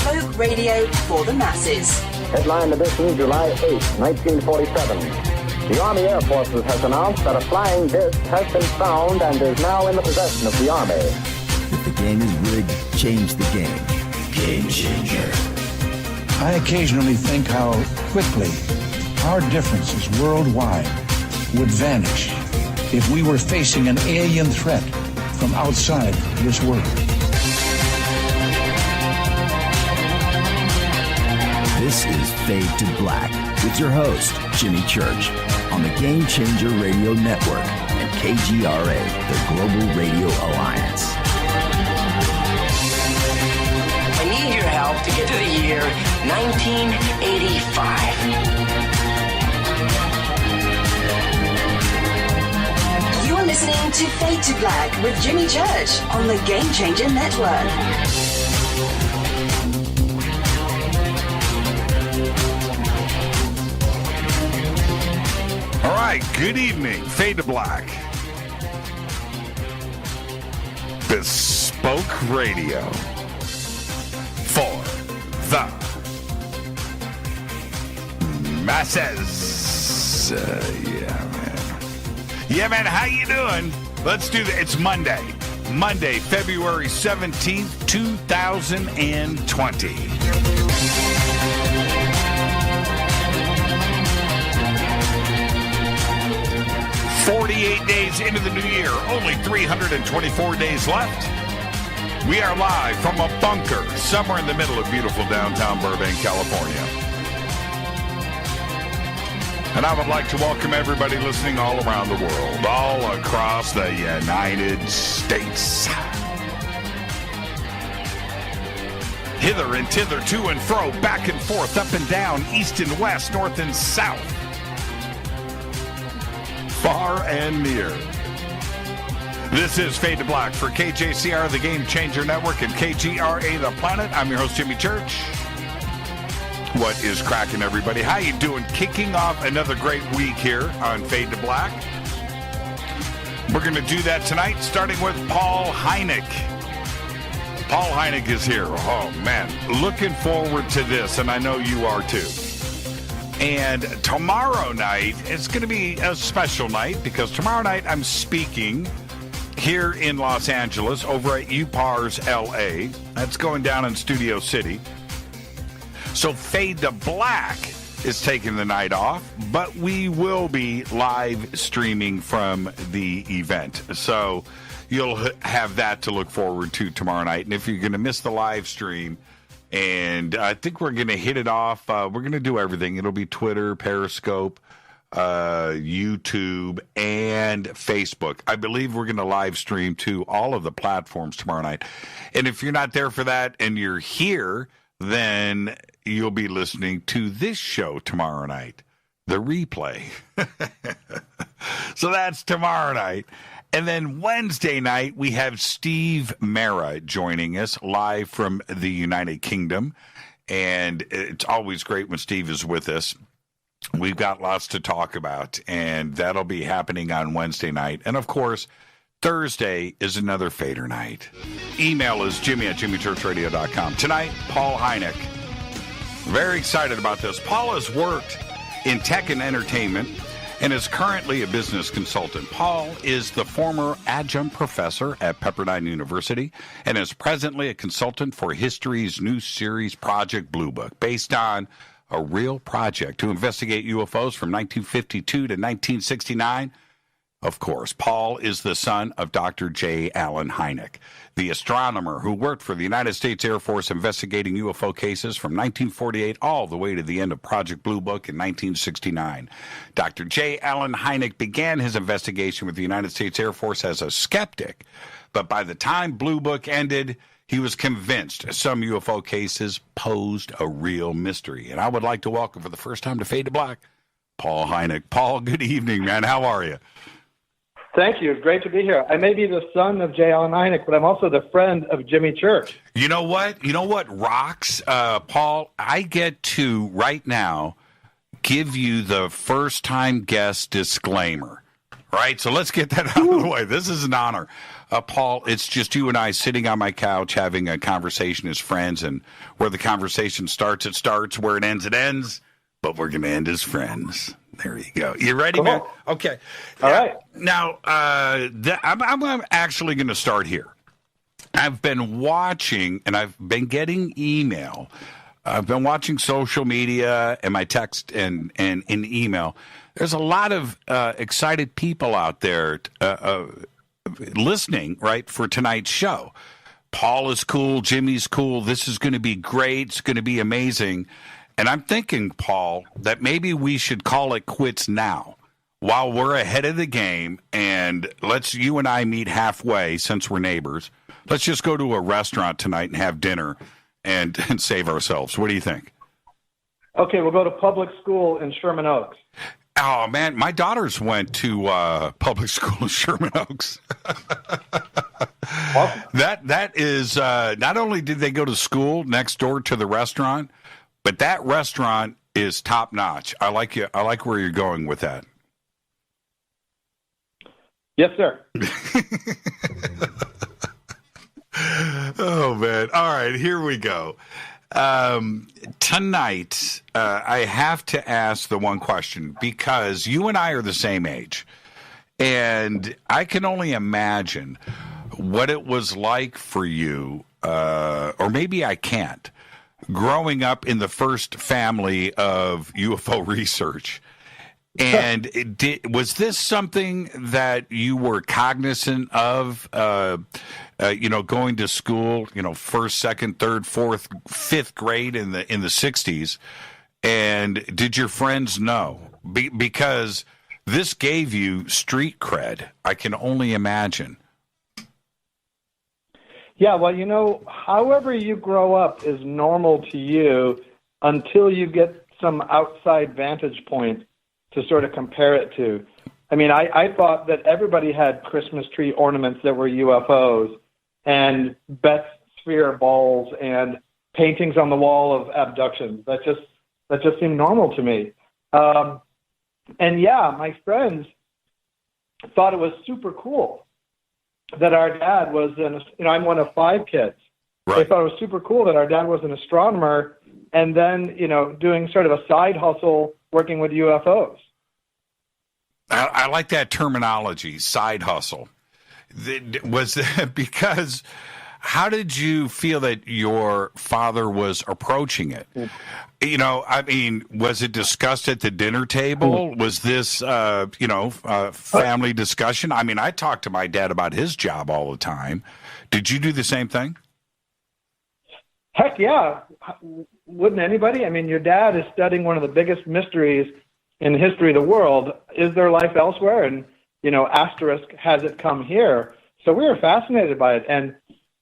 Folk radio for the masses. Headline edition, July 8, 1947. The Army Air Forces has announced that a flying disc has been found and is now in the possession of the Army. If the game is rigged, change the game. Game changer. I occasionally think how quickly our differences worldwide would vanish if we were facing an alien threat from outside this world. This is Fade to Black with your host, Jimmy Church, on the Game Changer Radio Network and KGRA, the Global Radio Alliance. I need your help to get to the year 1985. You're listening to Fade to Black with Jimmy Church on the Game Changer Network. All right, good evening. Fade to Black. Bespoke Radio for the masses. Yeah, man, how you doing? Let's do that. It's Monday, February 17th, 2020. 48 days into the new year, only 324 days left. We are live from a bunker somewhere in the middle of beautiful downtown Burbank, California. And I would like to welcome everybody listening all around the world, all across the United States. Hither and thither, to and fro, back and forth, up and down, east and west, north and south. Far and near. This is Fade to Black for KJCR, the Game Changer Network, and KGRA, the Planet. I'm your host, Jimmy Church. What is cracking, everybody? How you doing? Kicking off another great week here on Fade to Black. We're going to do that tonight, starting with Paul Hynek. Paul Hynek is here. Oh, man. Looking forward to this, and I know you are too. And tomorrow night, it's going to be a special night because tomorrow night I'm speaking here in Los Angeles over at UPAR's LA. That's going down in Studio City. So Fade to Black is taking the night off, but we will be live streaming from the event. So you'll have that to look forward to tomorrow night. And if you're going to miss the live stream, and I think we're going to hit it off. We're going to do everything. It'll be Twitter, Periscope, YouTube, and Facebook. I believe we're going to live stream to all of the platforms tomorrow night. And if you're not there for that and you're here, then you'll be listening to this show tomorrow night, the replay. So that's tomorrow night. And then Wednesday night, we have Steve Mera joining us live from the United Kingdom. And it's always great when Steve is with us. We've got lots to talk about, and that'll be happening on Wednesday night. And, of course, Thursday is another Fader night. Email is jimmy@jimmychurchradio.com. Tonight, Paul Hynek. Very excited about this. Paul has worked in tech and entertainment and is currently a business consultant. Paul is the former adjunct professor at Pepperdine University and is presently a consultant for History's new series Project Blue Book, based on a real project to investigate UFOs from 1952 to 1969. Of course, Paul is the son of Dr. J. Allen Hynek, the astronomer who worked for the United States Air Force investigating UFO cases from 1948 all the way to the end of Project Blue Book in 1969. Dr. J. Allen Hynek began his investigation with the United States Air Force as a skeptic, but by the time Blue Book ended, he was convinced some UFO cases posed a real mystery. And I would like to welcome for the first time to Fade to Black, Paul Hynek. Paul, good evening, man. How are you? Thank you. It's great to be here. I may be the son of J. Allen Hynek, but I'm also the friend of Jimmy Church. You know what? You know what rocks, Paul? I get to, right now, give you the first-time guest disclaimer. Right? So let's get that out of the way. This is an honor. Paul, it's just you and I sitting on my couch having a conversation as friends, and where the conversation starts, it starts. Where it ends, but we're going to end as friends. There you go. You ready, man? Okay. All right. Now, I'm actually going to start here. I've been watching, and I've been getting email. I've been watching social media and my text and in email. There's a lot of excited people out there listening, right, for tonight's show. Paul is cool. Jimmy's cool. This is going to be great. It's going to be amazing. And I'm thinking, Paul, that maybe we should call it quits now while we're ahead of the game, and you and I meet halfway since we're neighbors. Let's just go to a restaurant tonight and have dinner and save ourselves. What do you think? Okay, we'll go to public school in Sherman Oaks. Oh, man, my daughters went to public school in Sherman Oaks. Awesome. That is, not only did they go to school next door to the restaurant, but that restaurant is top notch. I like where you're going with that. Yes, sir. Oh, man. All right, here we go. Tonight, I have to ask the one question, because you and I are the same age, and I can only imagine what it was like for you, or maybe I can't, growing up in the first family of UFO research. And was this something that you were cognizant of, going to school, first, second, third, fourth, fifth grade in the 60s? And did your friends know? Because this gave you street cred, I can only imagine. Yeah, well, however you grow up is normal to you until you get some outside vantage point to sort of compare it to. I mean, I thought that everybody had Christmas tree ornaments that were UFOs and Beth's sphere balls and paintings on the wall of abductions. That just seemed normal to me. And yeah, my friends thought it was super cool that our dad was I'm one of 5 kids. Right. They thought it was super cool that our dad was an astronomer and then, doing sort of a side hustle working with UFOs. I like that terminology, side hustle. Was that because, how did you feel that your father was approaching it? Was it discussed at the dinner table? Was this, family discussion? I mean, I talked to my dad about his job all the time. Did you do the same thing? Heck yeah. Wouldn't anybody? I mean, your dad is studying one of the biggest mysteries in the history of the world. Is there life elsewhere? And, asterisk, has it come here? So we were fascinated by it. And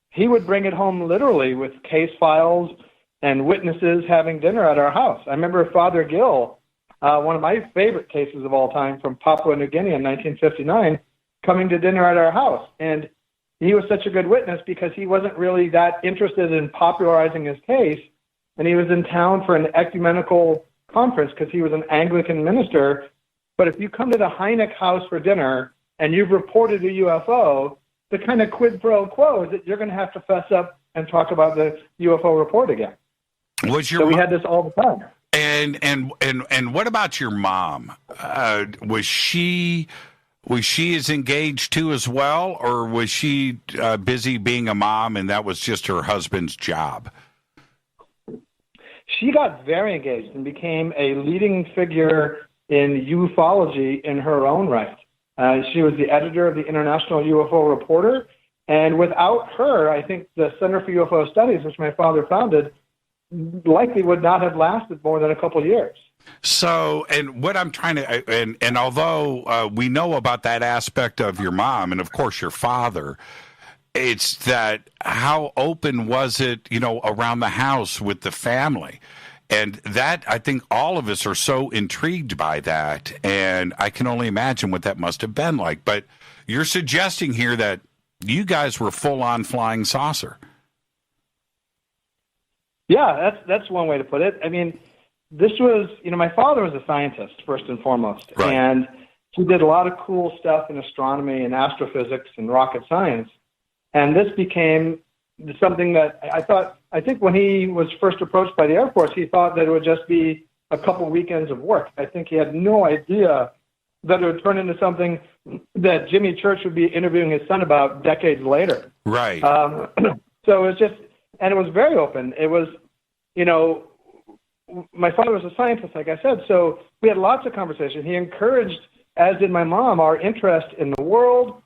he would bring it home literally with case files and witnesses having dinner at our house. I remember Father Gill, one of my favorite cases of all time from Papua New Guinea in 1959, coming to dinner at our house. And he was such a good witness because he wasn't really that interested in popularizing his case. And he was in town for an ecumenical conference because he was an Anglican minister. But if you come to the Hynek house for dinner and you've reported a UFO, the kind of quid pro quo is that you're going to have to fess up and talk about the UFO report again. So we had this all the time. And what about your mom? Was she as engaged too as well, or was she busy being a mom and that was just her husband's job? She got very engaged and became a leading figure in ufology in her own right. She was the editor of the International UFO Reporter, and without her, I think the Center for UFO Studies, which my father founded, likely would not have lasted more than a couple of years. So, and what I'm trying to, and although we know about that aspect of your mom and of course your father, it's that how open was it, around the house with the family? And that, I think all of us are so intrigued by that. And I can only imagine what that must have been like. But you're suggesting here that you guys were full on flying saucer. Yeah, that's one way to put it. I mean, this was, my father was a scientist, first and foremost. Right. And he did a lot of cool stuff in astronomy and astrophysics and rocket science. And this became something that I think when he was first approached by the Air Force, he thought that it would just be a couple weekends of work. I think he had no idea that it would turn into something that Jimmy Church would be interviewing his son about decades later. Right. So it was just, and it was very open. It was, you know, my father was a scientist, like I said, so we had lots of conversation. He encouraged, as did my mom, our interest in the world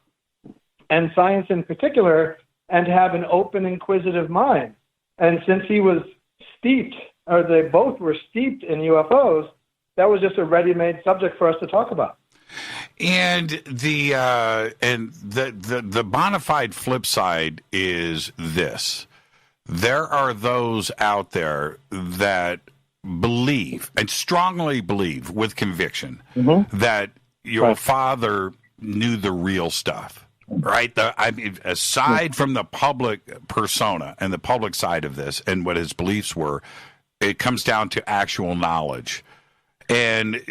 and science in particular, and to have an open, inquisitive mind. And since he was steeped, or they both were steeped in UFOs, that was just a ready-made subject for us to talk about. And the bona fide flip side is this: there are those out there that believe, and strongly believe with conviction, that your father knew the real stuff, right? I mean, aside from the public persona and the public side of this and what his beliefs were, it comes down to actual knowledge. And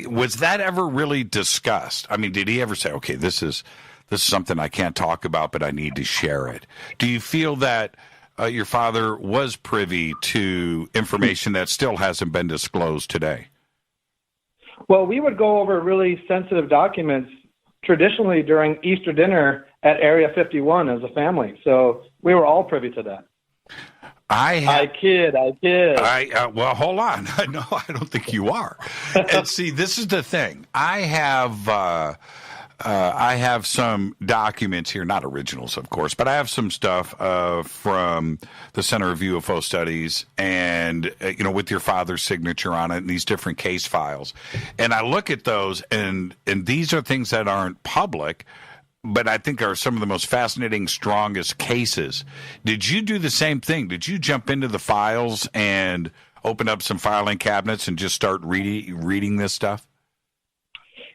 was that ever really discussed? I mean, did he ever say, okay, this is something I can't talk about, but I need to share it? Do you feel that your father was privy to information that still hasn't been disclosed today? Well, we would go over really sensitive documents traditionally during Easter dinner at Area 51 as a family. So we were all privy to that. I kid. Well, hold on. No, I don't think you are. And see, this is the thing. I have some documents here, not originals, of course, but I have some stuff from the Center of UFO Studies, and with your father's signature on it, and these different case files. And I look at those, and these are things that aren't public, but I think are some of the most fascinating, strongest cases. Did you do the same thing? Did you jump into the files and open up some filing cabinets and just start reading this stuff?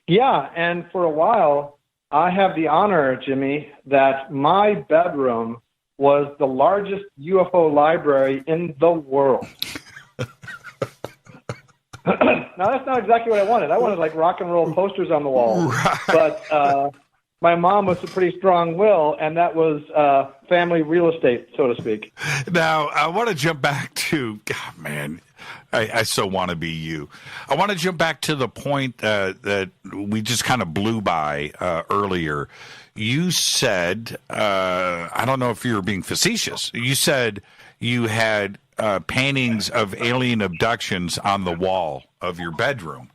Yeah, and for a while, I have the honor, Jimmy, that my bedroom was the largest UFO library in the world. Now, that's not exactly what I wanted. I wanted, like, rock and roll posters on the wall. Right. But my mom was a pretty strong will, and that was family real estate, so to speak. Now, I want to jump back to, God, man, I so want to be you. I want to jump back to the point that we just kind of blew by earlier. You said, I don't know if you were being facetious, you said you had paintings of alien abductions on the wall of your bedroom.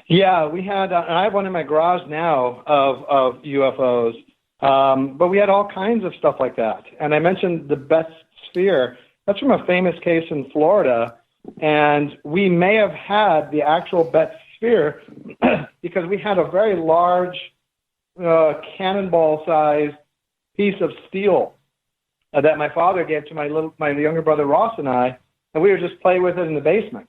Yeah, we had, I have one in my garage now of UFOs, but we had all kinds of stuff like that. And I mentioned the Betz sphere. That's from a famous case in Florida, and we may have had the actual Betz sphere because we had a very large cannonball-sized piece of steel that my father gave to my younger brother Ross and I, and we would just play with it in the basement.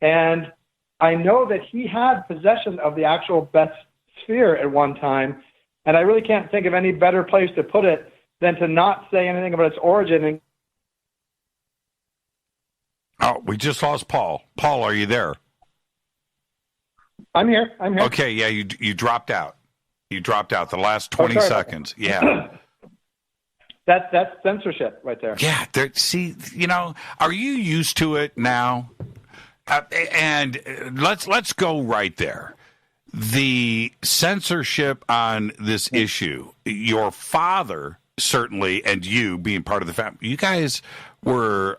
And I know that he had possession of the actual Betz sphere at one time, and I really can't think of any better place to put it than to not say anything about its origin. Oh, we just lost Paul. Paul, are you there? I'm here. Okay, yeah, you dropped out. You dropped out the last 20 seconds. Yeah. That's censorship right there. Yeah. See, are you used to it now? And let's go right there. The censorship on this issue, your father certainly, and you being part of the family, you guys were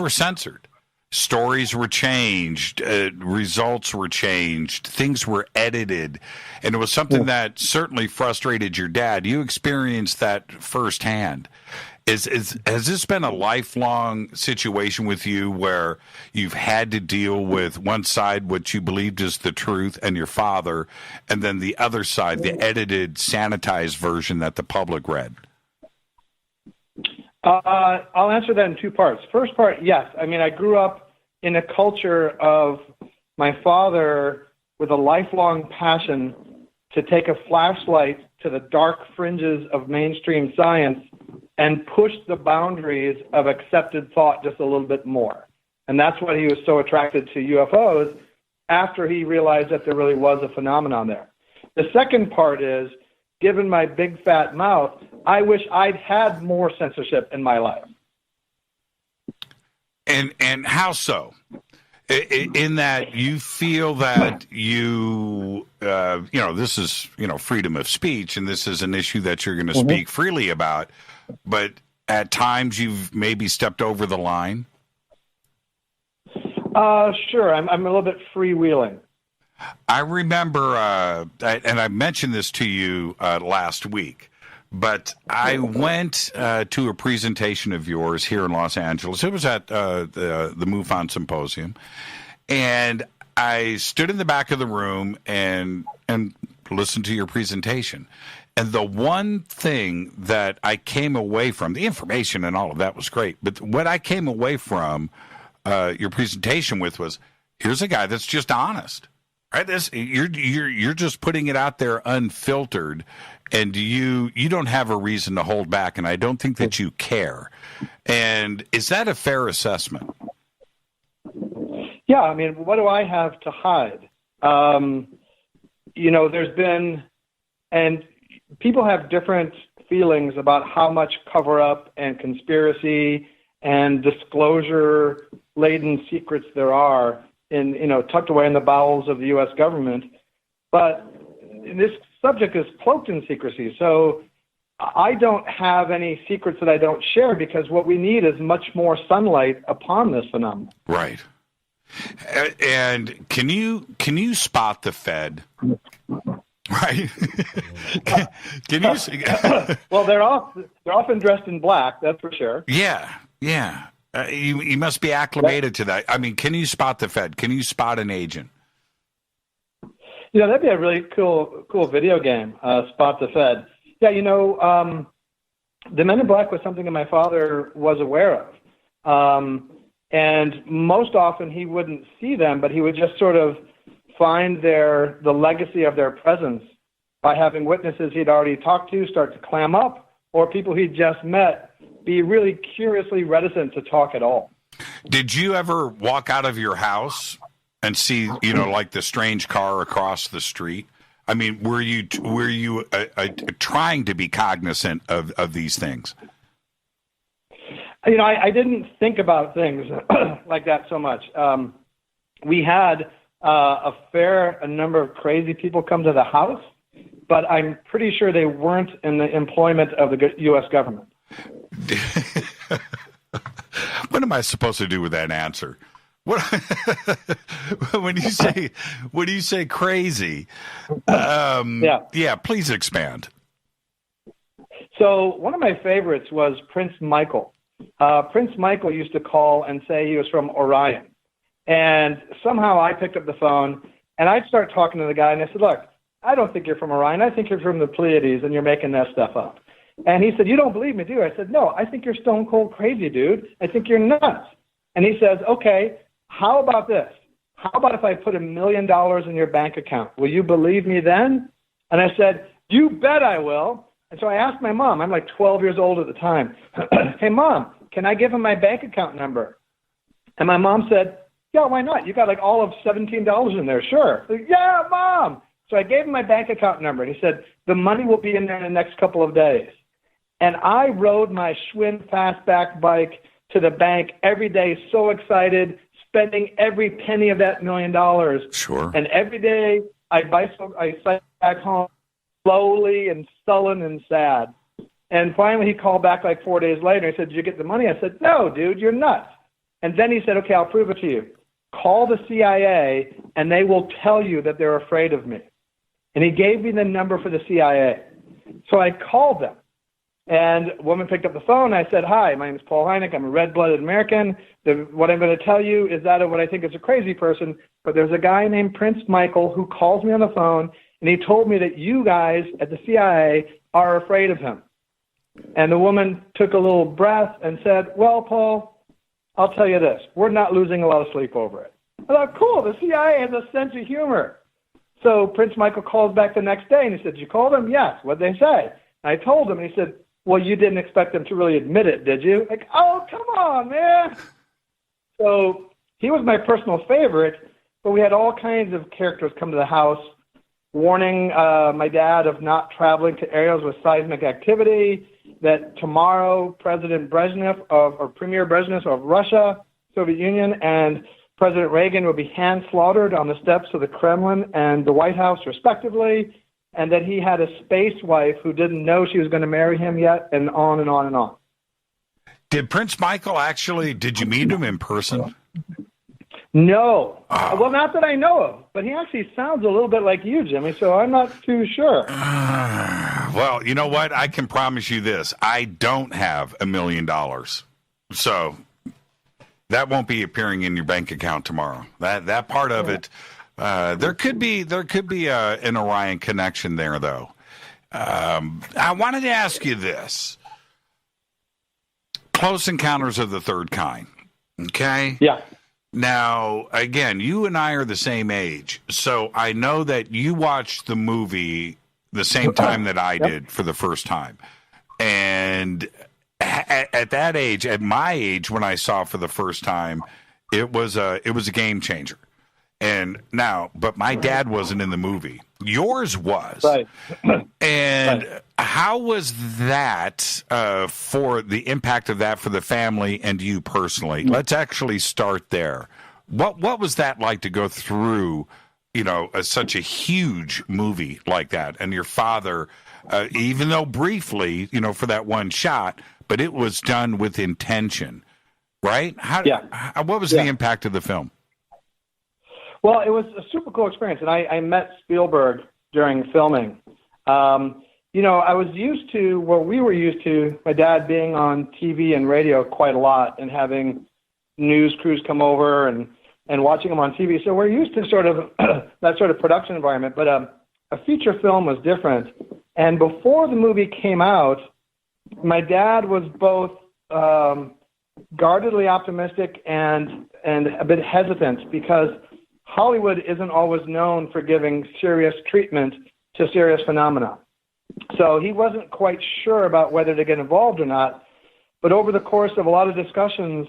censored. Stories were changed, results were changed, things were edited, and it was something that certainly frustrated your dad. You experienced that firsthand. Has this been a lifelong situation with you where you've had to deal with one side, what you believed is the truth, and your father, and then the other side, the edited, sanitized version that the public read? I'll answer that in two parts. First part, yes. I mean, I grew up in a culture of my father with a lifelong passion to take a flashlight to the dark fringes of mainstream science and push the boundaries of accepted thought just a little bit more. And that's why he was so attracted to UFOs after he realized that there really was a phenomenon there. The second part is given my big fat mouth, I wish I'd had more censorship in my life. And how so? In that you feel that this is, freedom of speech, and this is an issue that you're going to speak freely about, but at times you've maybe stepped over the line? Sure. I'm a little bit freewheeling. I remember, and I mentioned this to you last week, but I went to a presentation of yours here in Los Angeles. It was at the MUFON Symposium, and I stood in the back of the room and listened to your presentation. And the one thing that I came away from, the information and all of that was great, but what I came away from your presentation with was, here's a guy that's just honest. Right? You're just putting it out there unfiltered, and you don't have a reason to hold back, and I don't think that you care. And is that a fair assessment? Yeah, I mean, what do I have to hide? There's been, and people have different feelings about how much cover-up and conspiracy and disclosure-laden secrets there are tucked away in the bowels of the U.S. government. But this subject is cloaked in secrecy. So I don't have any secrets that I don't share, because what we need is much more sunlight upon this phenomenon. Right. And can you spot the Fed? Right. Can you? Well, they're often dressed in black. That's for sure. Yeah. You must be acclimated to that. I mean, can you spot the Fed? Can you spot an agent? That'd be a really cool video game, Spot the Fed. Yeah, the Men in Black was something that my father was aware of. And most often he wouldn't see them, but he would just sort of find the legacy of their presence by having witnesses he'd already talked to start to clam up, or people he'd just met be really curiously reticent to talk at all. Did you ever walk out of your house and see, like the strange car across the street? I mean, were you trying to be cognizant of these things? I didn't think about things like that so much. We had a number of crazy people come to the house, but I'm pretty sure they weren't in the employment of the U.S. government. What am I supposed to do with that answer? What when you say crazy? Yeah, please expand. So one of my favorites was Prince Michael. Prince Michael used to call and say he was from Orion, and somehow I picked up the phone and I'd start talking to the guy, and I said, "Look, I don't think you're from Orion. I think you're from the Pleiades, and you're making that stuff up." And he said, "You don't believe me, do you?" I said, "No, I think you're stone cold crazy, dude. I think you're nuts." And he says, "Okay, how about this? How about if I put $1 million in your bank account? Will you believe me then?" And I said, "You bet I will." And so I asked my mom, I'm like 12 years old at the time, "Hey, Mom, can I give him my bank account number?" And my mom said, "Yeah, why not? You got like all of $17 in there, sure." Like, "Yeah, Mom." So I gave him my bank account number, and he said, "The money will be in there in the next couple of days." And I rode my Schwinn fastback bike to the bank every day, so excited, spending every penny of that $1 million. Sure. And every day I cycled back home slowly and sullen and sad. And finally he called back like 4 days later. He said, "Did you get the money?" I said, "No, dude, you're nuts." And then he said, "Okay, I'll prove it to you. Call the CIA and they will tell you that they're afraid of me." And he gave me the number for the CIA. So I called them. And a woman picked up the phone. I said, "Hi, my name is Paul Hynek. I'm a red-blooded American. What I'm going to tell you is that of what I think is a crazy person, but there's a guy named Prince Michael who calls me on the phone, and he told me that you guys at the CIA are afraid of him." And the woman took a little breath and said, "Well, Paul, I'll tell you this. We're not losing a lot of sleep over it." I thought, cool, the CIA has a sense of humor. So Prince Michael called back the next day, and he said, "You called him?" "Yes." "What'd they say?" And I told him, and he said, "Well, you didn't expect them to really admit it, did you?" Like, oh, come on, man. So he was my personal favorite, but we had all kinds of characters come to the house warning my dad of not traveling to areas with seismic activity, that tomorrow President Brezhnev or Premier Brezhnev of Russia, Soviet Union, and President Reagan would be hand-slaughtered on the steps of the Kremlin and the White House, respectively, and that he had a space wife who didn't know she was going to marry him yet, and on and on and on. Did Prince Michael did you meet him in person? No. Well, not that I know of, but he actually sounds a little bit like you, Jimmy, so I'm not too sure. Well, you know what? I can promise you this. I don't have $1 million. So that won't be appearing in your bank account tomorrow. That part of it, there could be an Orion connection there, though. I wanted to ask you this. Close Encounters of the Third Kind, okay? Yeah. Now, again, you and I are the same age, so I know that you watched the movie the same time that I did for the first time. And at that age, at my age, when I saw it for the first time, it was a game changer. And now, but my dad wasn't in the movie. Yours was. Right. And right. How was that for the impact of that for the family and you personally? Let's actually start there. What was that like to go through, such a huge movie like that? And your father, even though briefly, for that one shot, but it was done with intention, right? What was the impact of the film? Well, it was a super cool experience, and I met Spielberg during filming. I was used to what we were used to, my dad being on TV and radio quite a lot and having news crews come over and watching him on TV. So we're used to sort of that sort of production environment, but a feature film was different. And before the movie came out, my dad was both guardedly optimistic and a bit hesitant because Hollywood isn't always known for giving serious treatment to serious phenomena. So he wasn't quite sure about whether to get involved or not. But over the course of a lot of discussions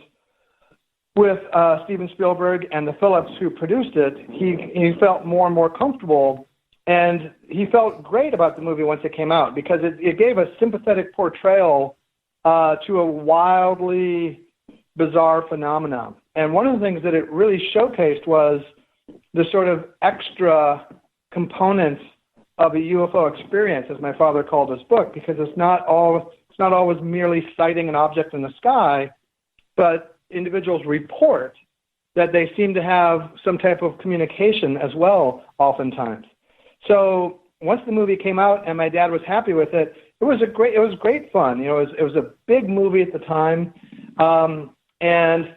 with Steven Spielberg and the Phillips who produced it, he felt more and more comfortable. And he felt great about the movie once it came out because it gave a sympathetic portrayal to a wildly bizarre phenomenon. And one of the things that it really showcased was the sort of extra components of a UFO experience, as my father called his book, because it's not always merely sighting an object in the sky, but individuals report that they seem to have some type of communication as well, oftentimes. So once the movie came out and my dad was happy with it, it was great fun. It was a big movie at the time, and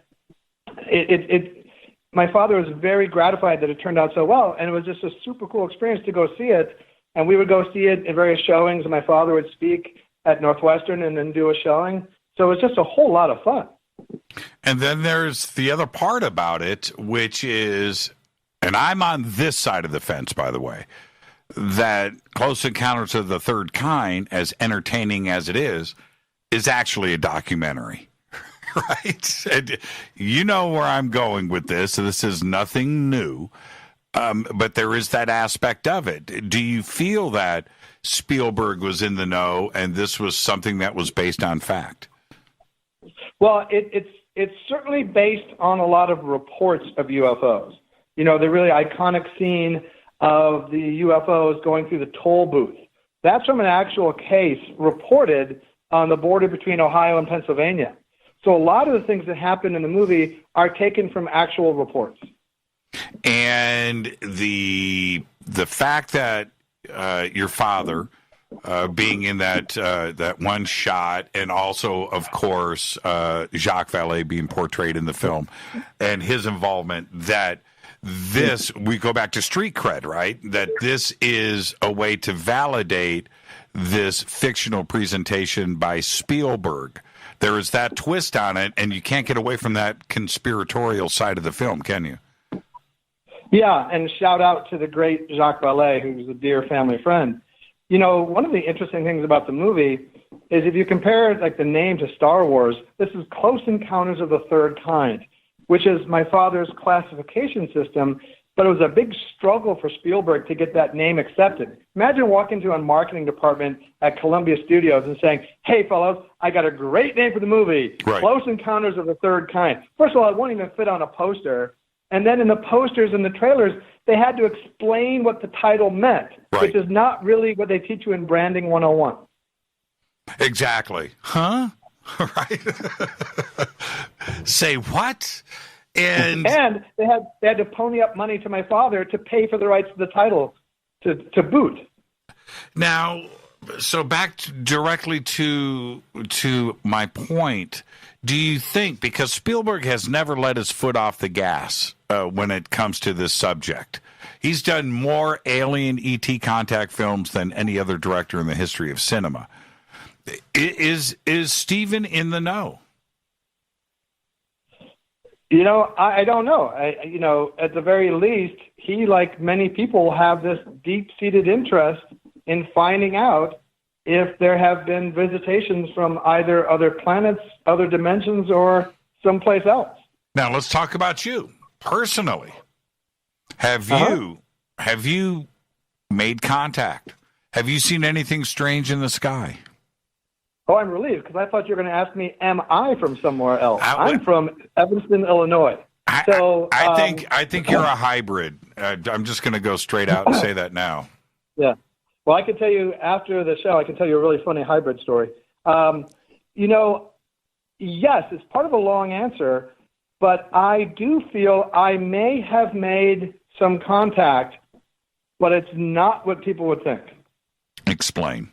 my father was very gratified that it turned out so well, and it was just a super cool experience to go see it. And we would go see it in various showings, and my father would speak at Northwestern and then do a showing. So it was just a whole lot of fun. And then there's the other part about it, which is, and I'm on this side of the fence, by the way, that Close Encounters of the Third Kind, as entertaining as it is actually a documentary. Right? And you know where I'm going with this. So this is nothing new. But there is that aspect of it. Do you feel that Spielberg was in the know and this was something that was based on fact? Well, it's certainly based on a lot of reports of UFOs. The really iconic scene of the UFOs going through the toll booth. That's from an actual case reported on the border between Ohio and Pennsylvania. So a lot of the things that happen in the movie are taken from actual reports. And the fact that your father being in that one shot, and also, of course, Jacques Vallée being portrayed in the film, and his involvement, that this, we go back to street cred, right? That this is a way to validate this fictional presentation by Spielberg. There is that twist on it, and you can't get away from that conspiratorial side of the film, can you? Yeah, and shout out to the great Jacques Vallée, who's a dear family friend. One of the interesting things about the movie is if you compare the name to Star Wars, this is Close Encounters of the Third Kind, which is my father's classification system But it was a big struggle for Spielberg to get that name accepted. Imagine walking to a marketing department at Columbia Studios and saying, hey, fellows, I got a great name for the movie, Right. Close Encounters of the Third Kind. First of all, it won't even fit on a poster. And then in the posters and the trailers, they had to explain what the title meant, Right. which is not really what they teach you in Branding 101. Exactly. Huh? Right. Say what? And they had to pony up money to my father to pay for the rights to the title to boot. now, so directly to my point, do you think, because Spielberg has never let his foot off the gas when it comes to this subject, he's done more Alien ET contact films than any other director in the history of cinema. Is Steven in the know? I don't know. At the very least, he, like many people, have this deep-seated interest in finding out if there have been visitations from either other planets, other dimensions, or someplace else. Now let's talk about you personally. Have you made contact? Have you seen anything strange in the sky? Oh, I'm relieved, because I thought you were going to ask me, am I from somewhere else? I'm from Evanston, Illinois. I think you're a hybrid. I'm just going to go straight out and say that now. Yeah. Well, I can tell you after the show, I can tell you a really funny hybrid story. Yes, it's part of a long answer, but I do feel I may have made some contact, but it's not what people would think. Explain.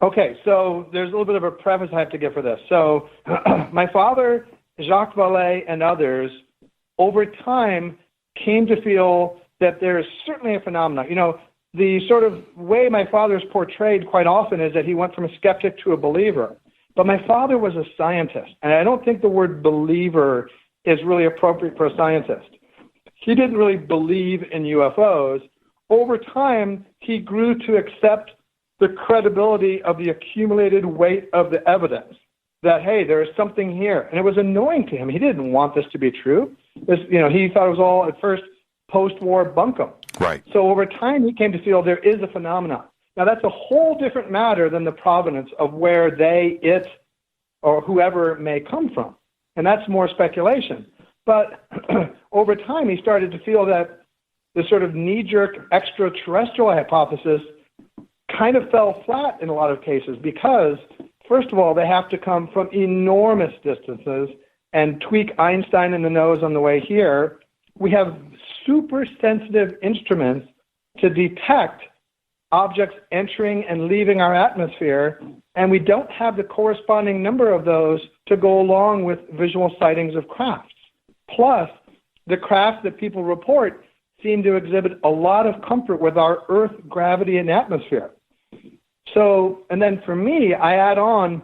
Okay, so there's a little bit of a preface I have to give for this. So my father, Jacques Vallée, and others, over time, came to feel that there is certainly a phenomenon. The sort of way my father is portrayed quite often is that he went from a skeptic to a believer. But my father was a scientist, and I don't think the word believer is really appropriate for a scientist. He didn't really believe in UFOs. Over time, he grew to accept the credibility of the accumulated weight of the evidence that, hey, there is something here. And it was annoying to him. He didn't want this to be true. He thought it was all, at first, post-war bunkum. Right. So over time, he came to feel there is a phenomenon. Now, that's a whole different matter than the provenance of where it, or whoever may come from. And that's more speculation. But over time, he started to feel that the sort of knee-jerk extraterrestrial hypothesis kind of fell flat in a lot of cases because, first of all, they have to come from enormous distances and tweak Einstein in the nose on the way here. We have super sensitive instruments to detect objects entering and leaving our atmosphere, and we don't have the corresponding number of those to go along with visual sightings of crafts. Plus, the crafts that people report seem to exhibit a lot of comfort with our Earth gravity and atmosphere. So, and then for me, I add on,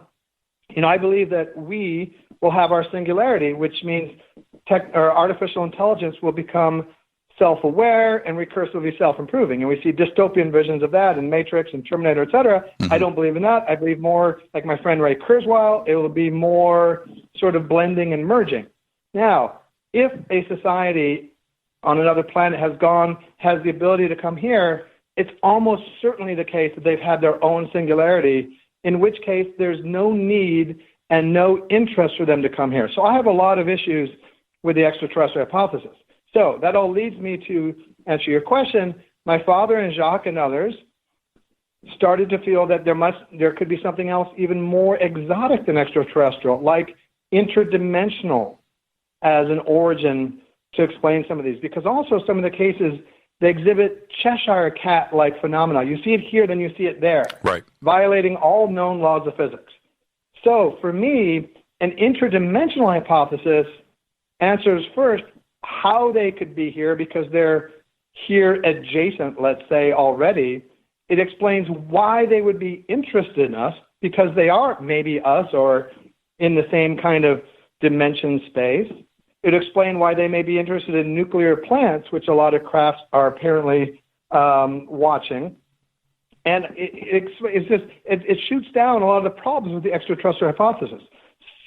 I believe that we will have our singularity, which means artificial intelligence will become self-aware and recursively self-improving. And we see dystopian visions of that in Matrix and Terminator, et cetera. Mm-hmm. I don't believe in that. I believe more, like my friend Ray Kurzweil, it will be more sort of blending and merging. Now, if a society on another planet has the ability to come here, it's almost certainly the case that they've had their own singularity, in which case there's no need and no interest for them to come here. So I have a lot of issues with the extraterrestrial hypothesis. So that all leads me to answer your question. My father and Jacques and others started to feel that there could be something else even more exotic than extraterrestrial, like interdimensional as an origin to explain some of these. Because also some of the cases, they exhibit Cheshire cat-like phenomena. You see it here, then you see it there, right, violating all known laws of physics. So for me, an interdimensional hypothesis answers first how they could be here because they're here adjacent, let's say, already. It explains why they would be interested in us because they are maybe us or in the same kind of dimension space. It explains why they may be interested in nuclear plants, which a lot of crafts are apparently watching. And it shoots down a lot of the problems with the extraterrestrial hypothesis.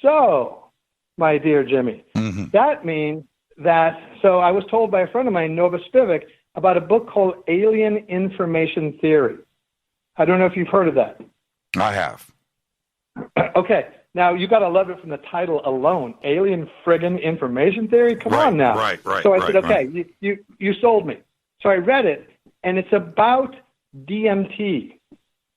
So, my dear Jimmy, that means So I was told by a friend of mine, Nova Spivak, about a book called Alien Information Theory. I don't know if you've heard of that. I have. Okay. Now, you got to love it from the title alone. Alien friggin' information theory? Come on now. Right. So I said, okay, you sold me. So I read it, and it's about DMT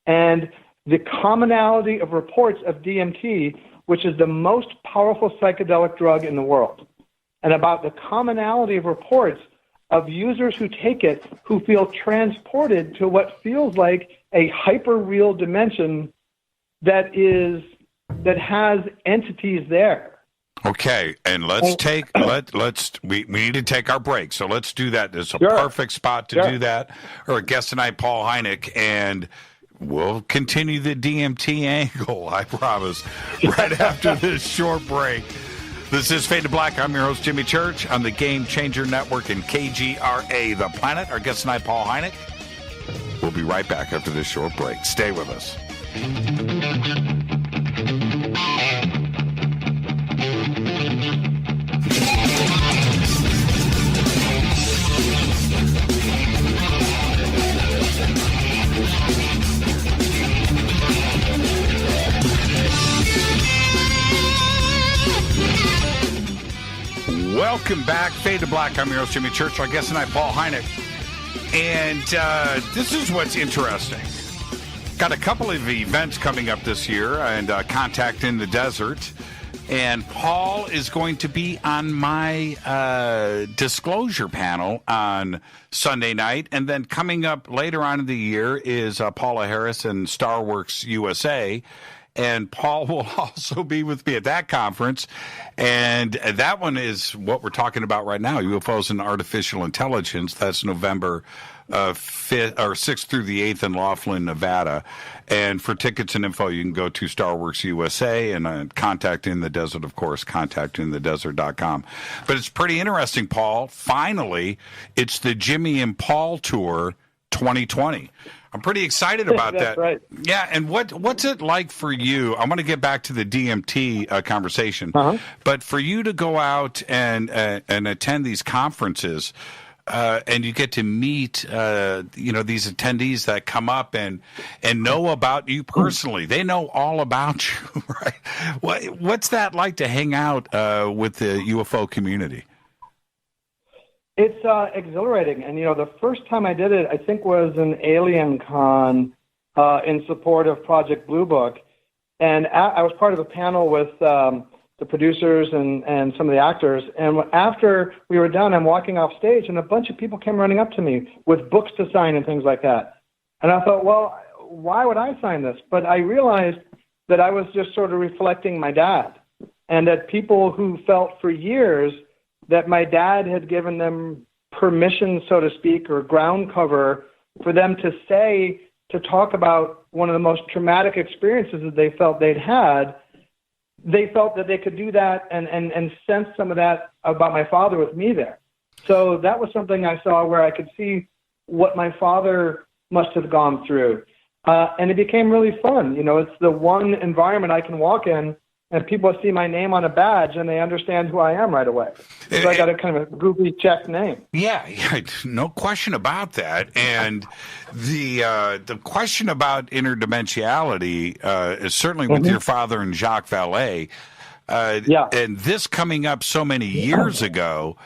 and the commonality of reports of DMT, which is the most powerful psychedelic drug in the world, and about the commonality of reports of users who take it who feel transported to what feels like a hyper-real dimension that has entities there. Okay, and we need to take our break, so let's do that. There's a perfect spot to do that. Our guest tonight, Paul Hynek, and we'll continue the DMT angle, I promise, right after this short break. This is Fade to Black. I'm your host, Jimmy Church, on the Game Changer Network and KGRA, The Planet. Our guest tonight, Paul Hynek. We'll be right back after this short break. Stay with us. Welcome back, Fade to Black. I'm your host, Jimmy Church. Our guest tonight, Paul Hynek. And this is what's interesting. Got a couple of events coming up this year, and Contact in the Desert. And Paul is going to be on my disclosure panel on Sunday night. And then coming up later on in the year is Paula Harris and Starworks USA. And Paul will also be with me at that conference. And that one is what we're talking about right now, UFOs and Artificial Intelligence. That's November 6th through the 8th in Laughlin, Nevada. And for tickets and info, you can go to Starworks USA and Contact in the Desert, of course, contactinthedesert.com. But it's pretty interesting, Paul. Finally, it's the Jimmy and Paul Tour 2020. I'm pretty excited about that. Right. Yeah, and what's it like for you? I want to get back to the DMT conversation, but for you to go out and attend these conferences, and you get to meet these attendees that come up and know about you personally. They know all about you, right? What's that like to hang out with the UFO community? It's exhilarating, and the first time I did it, I think, was an Alien Con in support of Project Blue Book, and I was part of a panel with the producers and some of the actors. And after we were done, I'm walking off stage, and a bunch of people came running up to me with books to sign and things like that. And I thought, well, why would I sign this? But I realized that I was just sort of reflecting my dad, and that people who felt for years that my dad had given them permission, so to speak, or ground cover for them to talk about one of the most traumatic experiences that they felt they'd had. They felt that they could do that and sense some of that about my father with me there. So that was something I saw where I could see what my father must have gone through. And it became really fun. It's the one environment I can walk in and people see my name on a badge, and they understand who I am right away. So I got a kind of a goofy check name. Yeah, no question about that. And the question about interdimensionality is certainly with your father and Jacques Vallée. And this coming up so many years ago,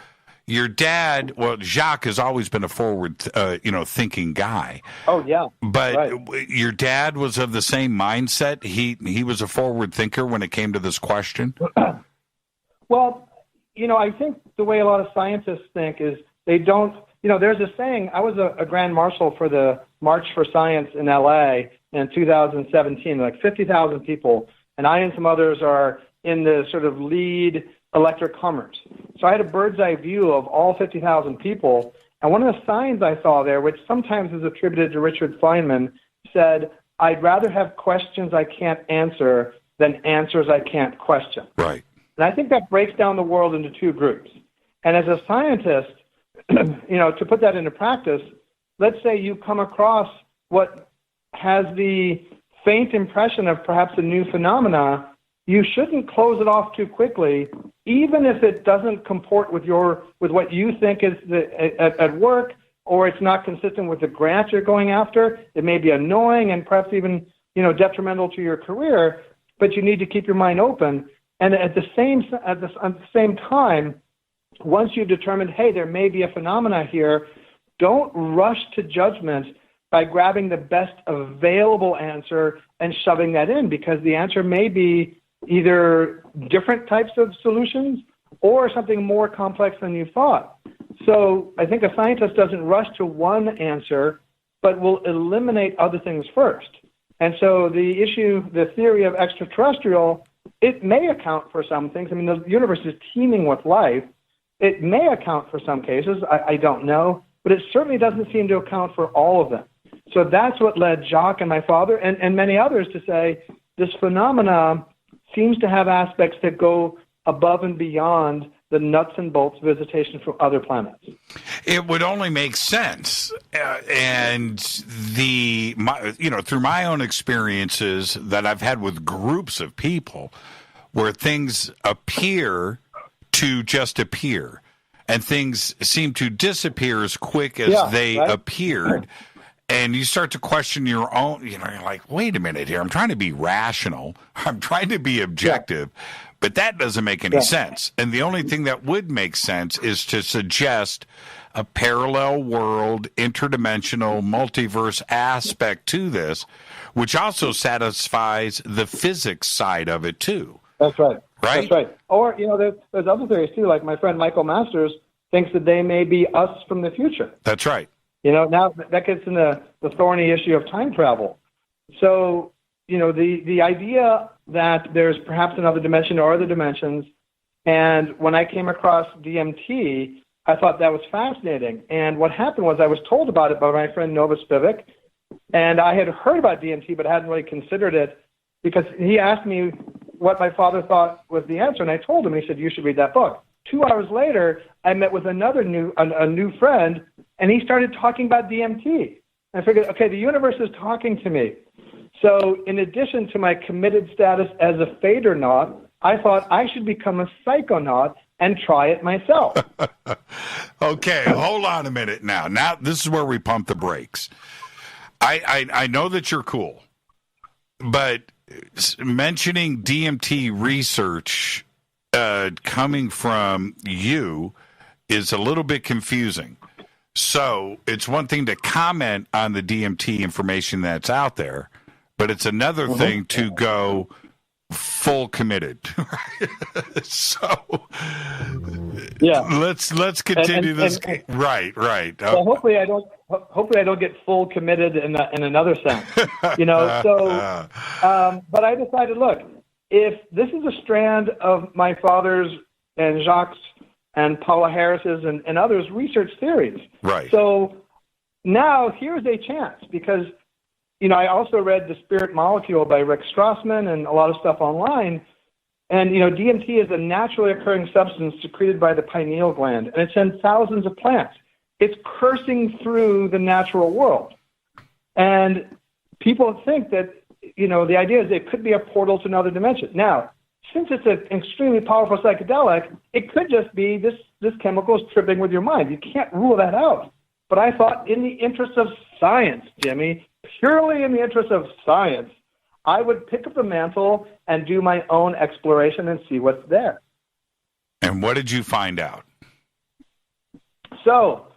your dad, Jacques has always been a forward, thinking guy. Oh, yeah. But your dad was of the same mindset? He was a forward thinker when it came to this question? Well, I think the way a lot of scientists think is they don't, there's a saying. I was a grand marshal for the March for Science in L.A. in 2017, like 50,000 people, and I and some others are in the sort of lead electric Hummers. So I had a bird's eye view of all 50,000 people, and one of the signs I saw there, which sometimes is attributed to Richard Feynman, said, "I'd rather have questions I can't answer than answers I can't question." Right. And I think that breaks down the world into two groups. And as a scientist, to put that into practice, let's say you come across what has the faint impression of perhaps a new phenomena, you shouldn't close it off too quickly, even if it doesn't comport with what you think is at work, or it's not consistent with the grant you're going after. It may be annoying and perhaps even, detrimental to your career, but you need to keep your mind open. And at the same time, once you've determined, hey, there may be a phenomena here, don't rush to judgment by grabbing the best available answer and shoving that in, because the answer may be either different types of solutions or something more complex than you thought. So I think a scientist doesn't rush to one answer, but will eliminate other things first. And so the theory of extraterrestrial, it may account for some things. I mean, the universe is teeming with life. It may account for some cases. I don't know, but it certainly doesn't seem to account for all of them. So that's what led Jacques and my father and many others to say this phenomena seems to have aspects that go above and beyond the nuts and bolts visitation from other planets. It would only make sense, and through my own experiences that I've had with groups of people, where things appear to just appear, and things seem to disappear as quick as they appeared. And you start to question your own, you're like, wait a minute here. I'm trying to be rational. I'm trying to be objective, but that doesn't make any sense. And the only thing that would make sense is to suggest a parallel world, interdimensional, multiverse aspect to this, which also satisfies the physics side of it too. That's right. Right? That's right. Or, there's other theories too, like my friend Michael Masters thinks that they may be us from the future. That's right. Now that gets in the thorny issue of time travel. So, the idea that there's perhaps another dimension or other dimensions, and when I came across DMT, I thought that was fascinating. And what happened was I was told about it by my friend Nova Spivak, and I had heard about DMT but hadn't really considered it, because he asked me what my father thought was the answer, and I told him. He said, you should read that book. 2 hours later, I met with a new friend, and he started talking about DMT. I figured, okay, the universe is talking to me. So in addition to my committed status as a Fadernaut, I thought I should become a psychonaut and try it myself. Okay, hold on a minute now. Now, this is where we pump the brakes. I know that you're cool, but mentioning DMT research coming from you is a little bit confusing. So it's one thing to comment on the DMT information that's out there, but it's another thing to go full committed. So let's continue this. Right. Well, hopefully I don't get full committed in another sense. But I decided, look, if this is a strand of my father's and Jacques and Paula Harris's and others' research theories. Right. So now here's a chance, because, I also read The Spirit Molecule by Rick Strassman and a lot of stuff online. And, DMT is a naturally occurring substance secreted by the pineal gland, and it's in thousands of plants. It's coursing through the natural world. And people think that, the idea is it could be a portal to another dimension. Now, since it's an extremely powerful psychedelic, it could just be this chemical is tripping with your mind. You can't rule that out. But I thought, in the interest of science, Jimmy, purely in the interest of science, I would pick up the mantle and do my own exploration and see what's there. And what did you find out? So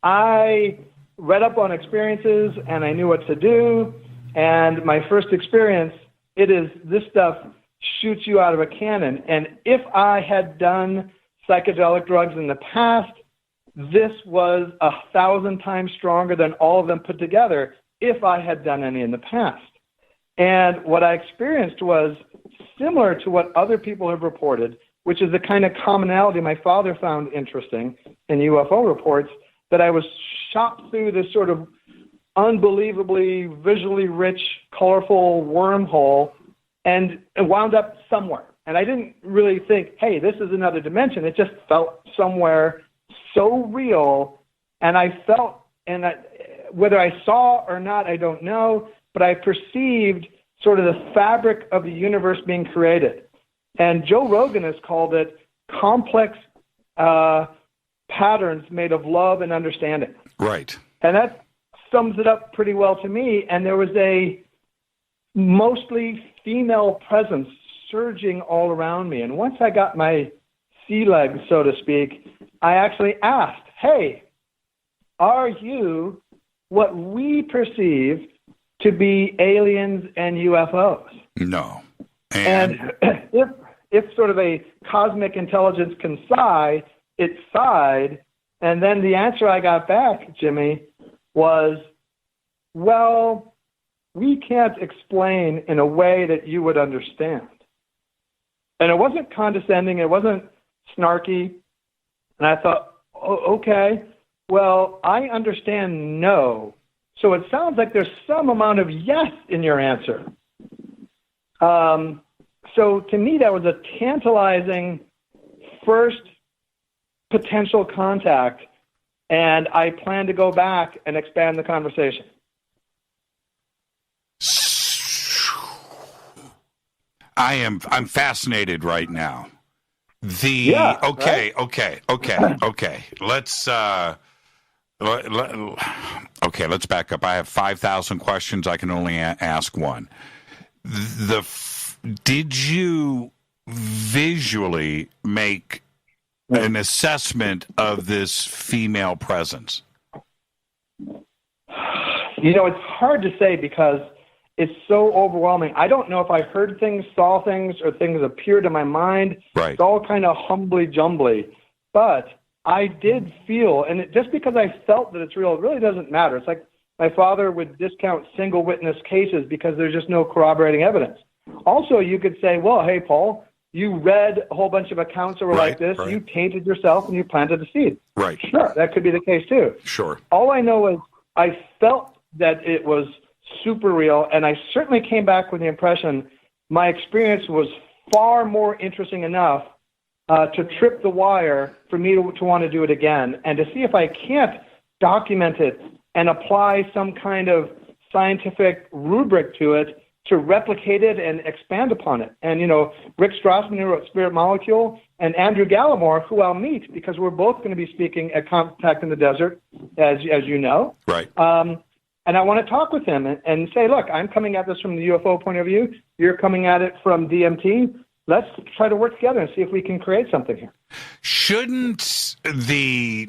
I read up on experiences, and I knew what to do. And my first experience, this stuff shoots you out of a cannon. And if I had done psychedelic drugs in the past, this was 1,000 times stronger than all of them put together if I had done any in the past. And what I experienced was similar to what other people have reported, which is the kind of commonality my father found interesting in UFO reports, that I was shot through this sort of unbelievably visually rich, colorful wormhole and wound up somewhere. And I didn't really think, hey, this is another dimension. It just felt somewhere so real. And I felt, whether I saw or not, I don't know, but I perceived sort of the fabric of the universe being created. And Joe Rogan has called it complex patterns made of love and understanding. Right. And that sums it up pretty well to me. And there was a mostly female presence surging all around me. And once I got my sea legs, so to speak, I actually asked, hey, are you what we perceive to be aliens and UFOs? No. And if sort of a cosmic intelligence can sigh, it sighed. And then the answer I got back, Jimmy, was, well, we can't explain in a way that you would understand. And it wasn't condescending. It wasn't snarky. And I thought, oh, okay, well, I understand no. So it sounds like there's some amount of yes in your answer. So to me, that was a tantalizing first potential contact, and I plan to go back and expand the conversation. I'm fascinated right now. Yeah, okay. Let's back up. I have 5,000 questions. I can only ask one. Did you visually make an assessment of this female presence? You know, it's hard to say because it's so overwhelming. I don't know if I heard things, saw things, or things appeared in my mind. Right. It's all kind of humbly-jumbly. But I did feel, and just because I felt that it's real, it really doesn't matter. It's like my father would discount single witness cases because there's just no corroborating evidence. Also, you could say, well, hey, Paul, you read a whole bunch of accounts that were like this. Right. You tainted yourself and you planted a seed. Right. Sure, that could be the case too. Sure. All I know is I felt that it was super real, and I certainly came back with the impression my experience was far more interesting enough to trip the wire for me to want to do it again, and to see if I can't document it and apply some kind of scientific rubric to it to replicate it and expand upon it. And, you know, Rick Strassman, who wrote Spirit Molecule, and Andrew Gallimore, who I'll meet because we're both going to be speaking at Contact in the Desert, as you know. Right. And I want to talk with him and say, look, I'm coming at this from the UFO point of view. You're coming at it from DMT. Let's try to work together and see if we can create something here. Shouldn't the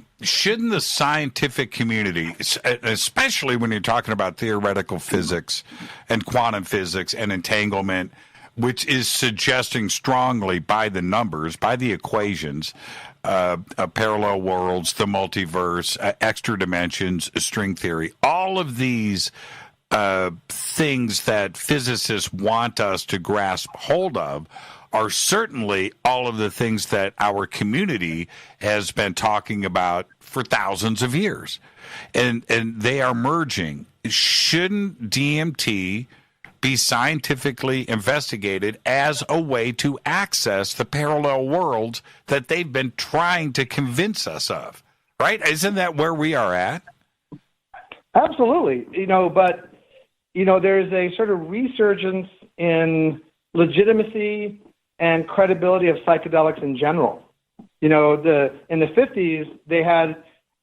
scientific community, especially when you're talking about theoretical physics and quantum physics and entanglement, which is suggesting strongly by the numbers, by the equations, parallel worlds, the multiverse, extra dimensions, string theory, all of these things that physicists want us to grasp hold of are certainly all of the things that our community has been talking about for thousands of years. And they are merging. Shouldn't DMT be scientifically investigated as a way to access the parallel worlds that they've been trying to convince us of? Right? Isn't that where we are at? Absolutely. But there's a sort of resurgence in legitimacy and credibility of psychedelics in general. In the 50s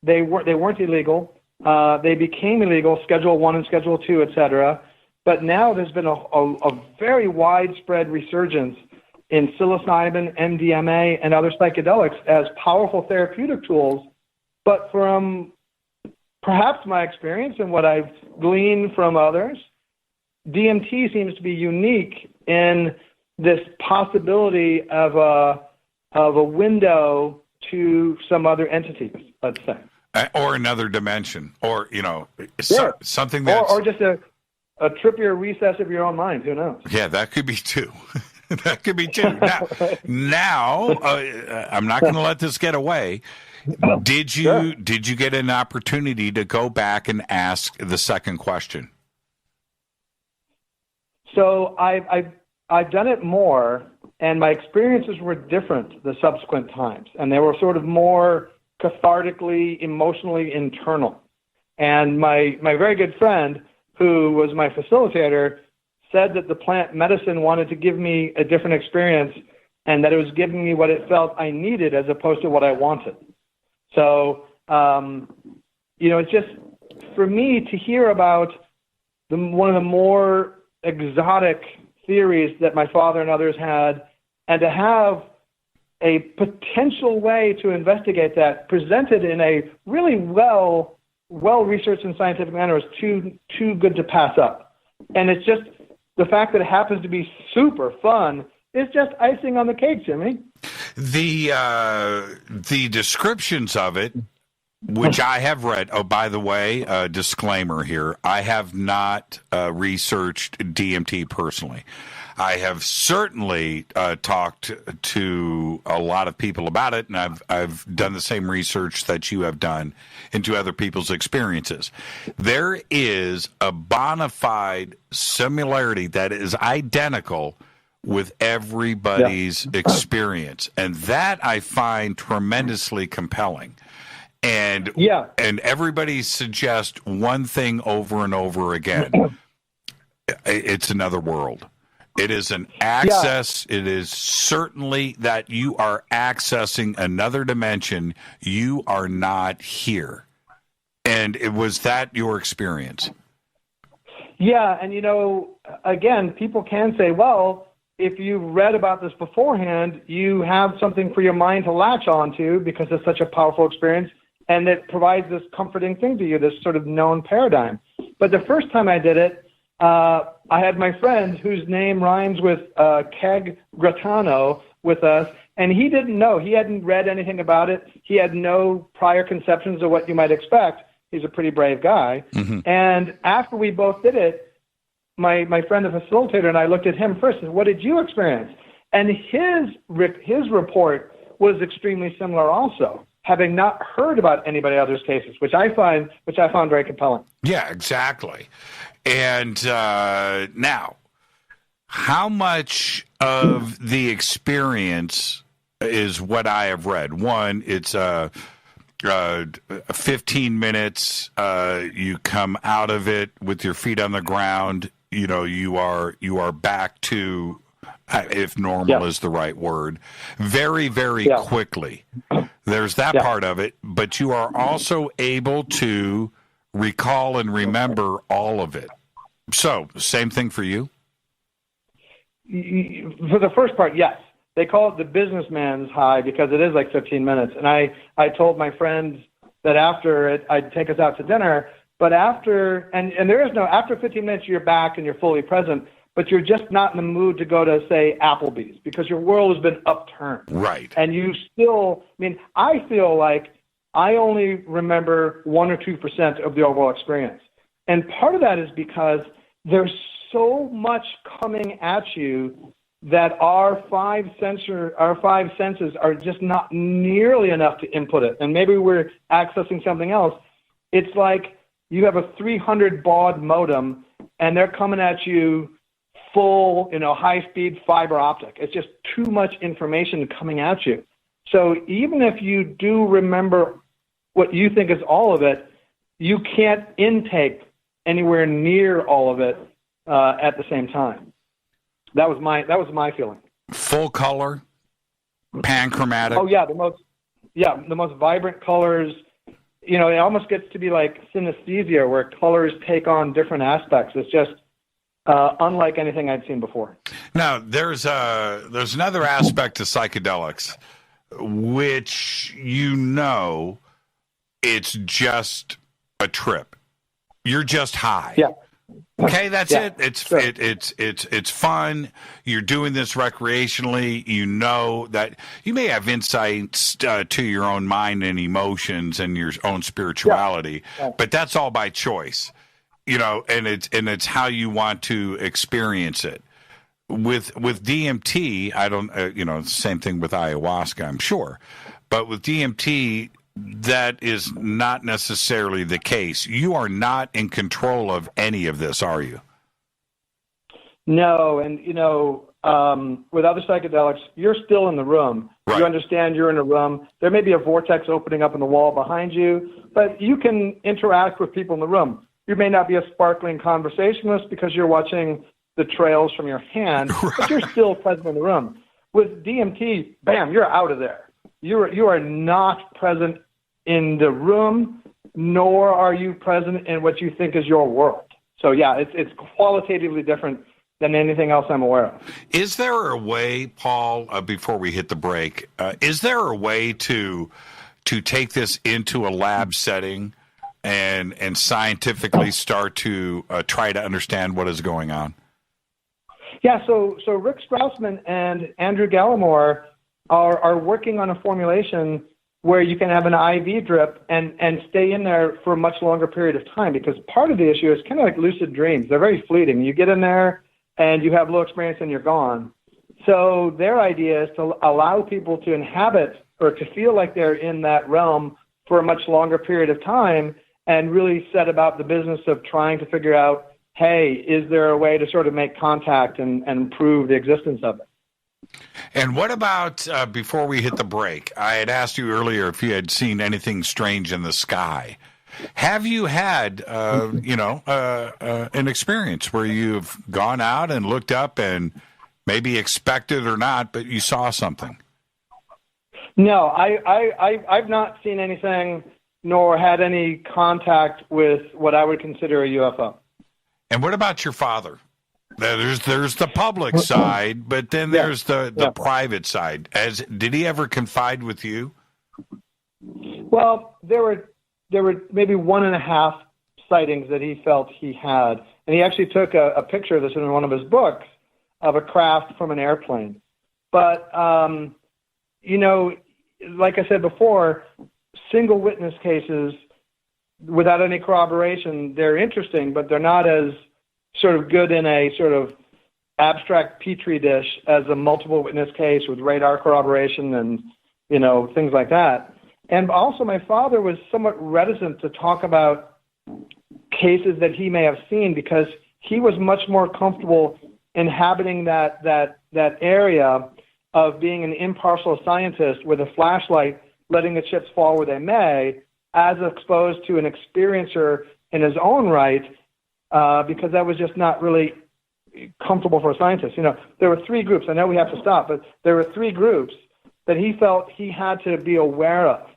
they weren't illegal. They became illegal, Schedule I and Schedule II, etc. But now there's been a very widespread resurgence in psilocybin, MDMA, and other psychedelics as powerful therapeutic tools. But from perhaps my experience and what I've gleaned from others, DMT seems to be unique in this possibility of a window to some other entities, let's say. Or another dimension, or, something that's... Or just a trippier recess of your own mind, who knows? Yeah, that could be too. That could be too. Now I'm not going to let this get away. Did you get an opportunity to go back and ask the second question? So I've done it more, and my experiences were different the subsequent times, and they were sort of more cathartically, emotionally internal. And my very good friend, who was my facilitator, said that the plant medicine wanted to give me a different experience and that it was giving me what it felt I needed as opposed to what I wanted. So, it's just, for me to hear about one of the more exotic theories that my father and others had, and to have a potential way to investigate that presented in a really well-researched and scientific manner is too good to pass up. And it's just the fact that it happens to be super fun is just icing on the cake, Jimmy. The descriptions of it, which I have read. Oh, by the way, disclaimer here: I have not researched DMT personally. I have certainly talked to a lot of people about it, and I've done the same research that you have done into other people's experiences. There is a bona fide similarity that is identical with everybody's experience, and that I find tremendously compelling. And everybody suggests one thing over and over again. It's another world. It is an access. It is certainly that you are accessing another dimension. You are not here. And was that your experience? Yeah, and again, people can say, well, if you read about this beforehand, you have something for your mind to latch onto because it's such a powerful experience, and it provides this comforting thing to you, this sort of known paradigm. But the first time I did it, I had my friend whose name rhymes with Keg Gratano with us, and he didn't know. He hadn't read anything about it. He had no prior conceptions of what you might expect. He's a pretty brave guy. Mm-hmm. And after we both did it, my friend, the facilitator, and I looked at him first and said, what did you experience? And his report was extremely similar also, having not heard about anybody else's cases, which I found very compelling. Yeah, exactly. And now, how much of the experience is what I have read? One, it's 15 minutes. You come out of it with your feet on the ground. You are back to, if normal is the right word, very, very quickly. There's that part of it, but you are also able to recall and remember all of it. So, same thing for you? For the first part, yes. They call it the businessman's high because it is like 15 minutes. And I told my friends that after it, I'd take us out to dinner. But after 15 minutes, you're back and you're fully present, but you're just not in the mood to go to, say, Applebee's because your world has been upturned. Right. And you still, I feel like I only remember 1 or 2% of the overall experience. And part of that is because there's so much coming at you that our five senses are just not nearly enough to input it. And maybe we're accessing something else. It's like you have a 300 baud modem and they're coming at you full, high-speed fiber optic. It's just too much information coming at you. So even if you do remember what you think is all of it, you can't intake anywhere near all of it at the same time. That was my feeling. Full color, panchromatic. Oh yeah, the most vibrant colors. It almost gets to be like synesthesia, where colors take on different aspects. It's just unlike anything I'd seen before. Now, there's another aspect to psychedelics, which it's just a trip. You're just high. Yeah. Okay, that's it. It's fun. You're doing this recreationally. You know that you may have insights to your own mind and emotions and your own spirituality, but that's all by choice. And it's how you want to experience it. With DMT, I don't. Same thing with ayahuasca, I'm sure, but with DMT, that is not necessarily the case. You are not in control of any of this, are you? No, and with other psychedelics, you're still in the room. Right. You understand you're in a room. There may be a vortex opening up in the wall behind you, but you can interact with people in the room. You may not be a sparkling conversationalist because you're watching the trails from your hand, but you're still present in the room. with DMT, bam, you're out of there. You are not present in the room, nor are you present in what you think is your world. So yeah, it's qualitatively different than anything else I'm aware of. Is there a way, Paul, before we hit the break, is there a way to take this into a lab setting and scientifically start to try to understand what is going on? Yeah, so Rick Strassman and Andrew Gallimore are working on a formulation where you can have an IV drip and stay in there for a much longer period of time, because part of the issue is kind of like lucid dreams. They're very fleeting. You get in there and you have low experience and you're gone. So their idea is to allow people to inhabit or to feel like they're in that realm for a much longer period of time and really set about the business of trying to figure out, hey, is there a way to sort of make contact and prove the existence of it? And what about, before we hit the break, I had asked you earlier if you had seen anything strange in the sky. Have you had, an experience where you've gone out and looked up and maybe expected or not, but you saw something? No, I've not seen anything nor had any contact with what I would consider a UFO. And what about your father? There's the public side, but then there's the private side. Did he ever confide with you? Well, there were maybe 1.5 sightings that he felt he had, and he actually took a picture of this in one of his books of a craft from an airplane. But like I said before, single witness cases without any corroboration, they're interesting, but they're not as sort of good in a sort of abstract petri dish as a multiple witness case with radar corroboration and, things like that. And also my father was somewhat reticent to talk about cases that he may have seen because he was much more comfortable inhabiting that area of being an impartial scientist with a flashlight, letting the chips fall where they may, as opposed to an experiencer in his own right, because that was just not really comfortable for a scientist. There were 3 groups. I know we have to stop, but there were 3 groups that he felt he had to be aware of.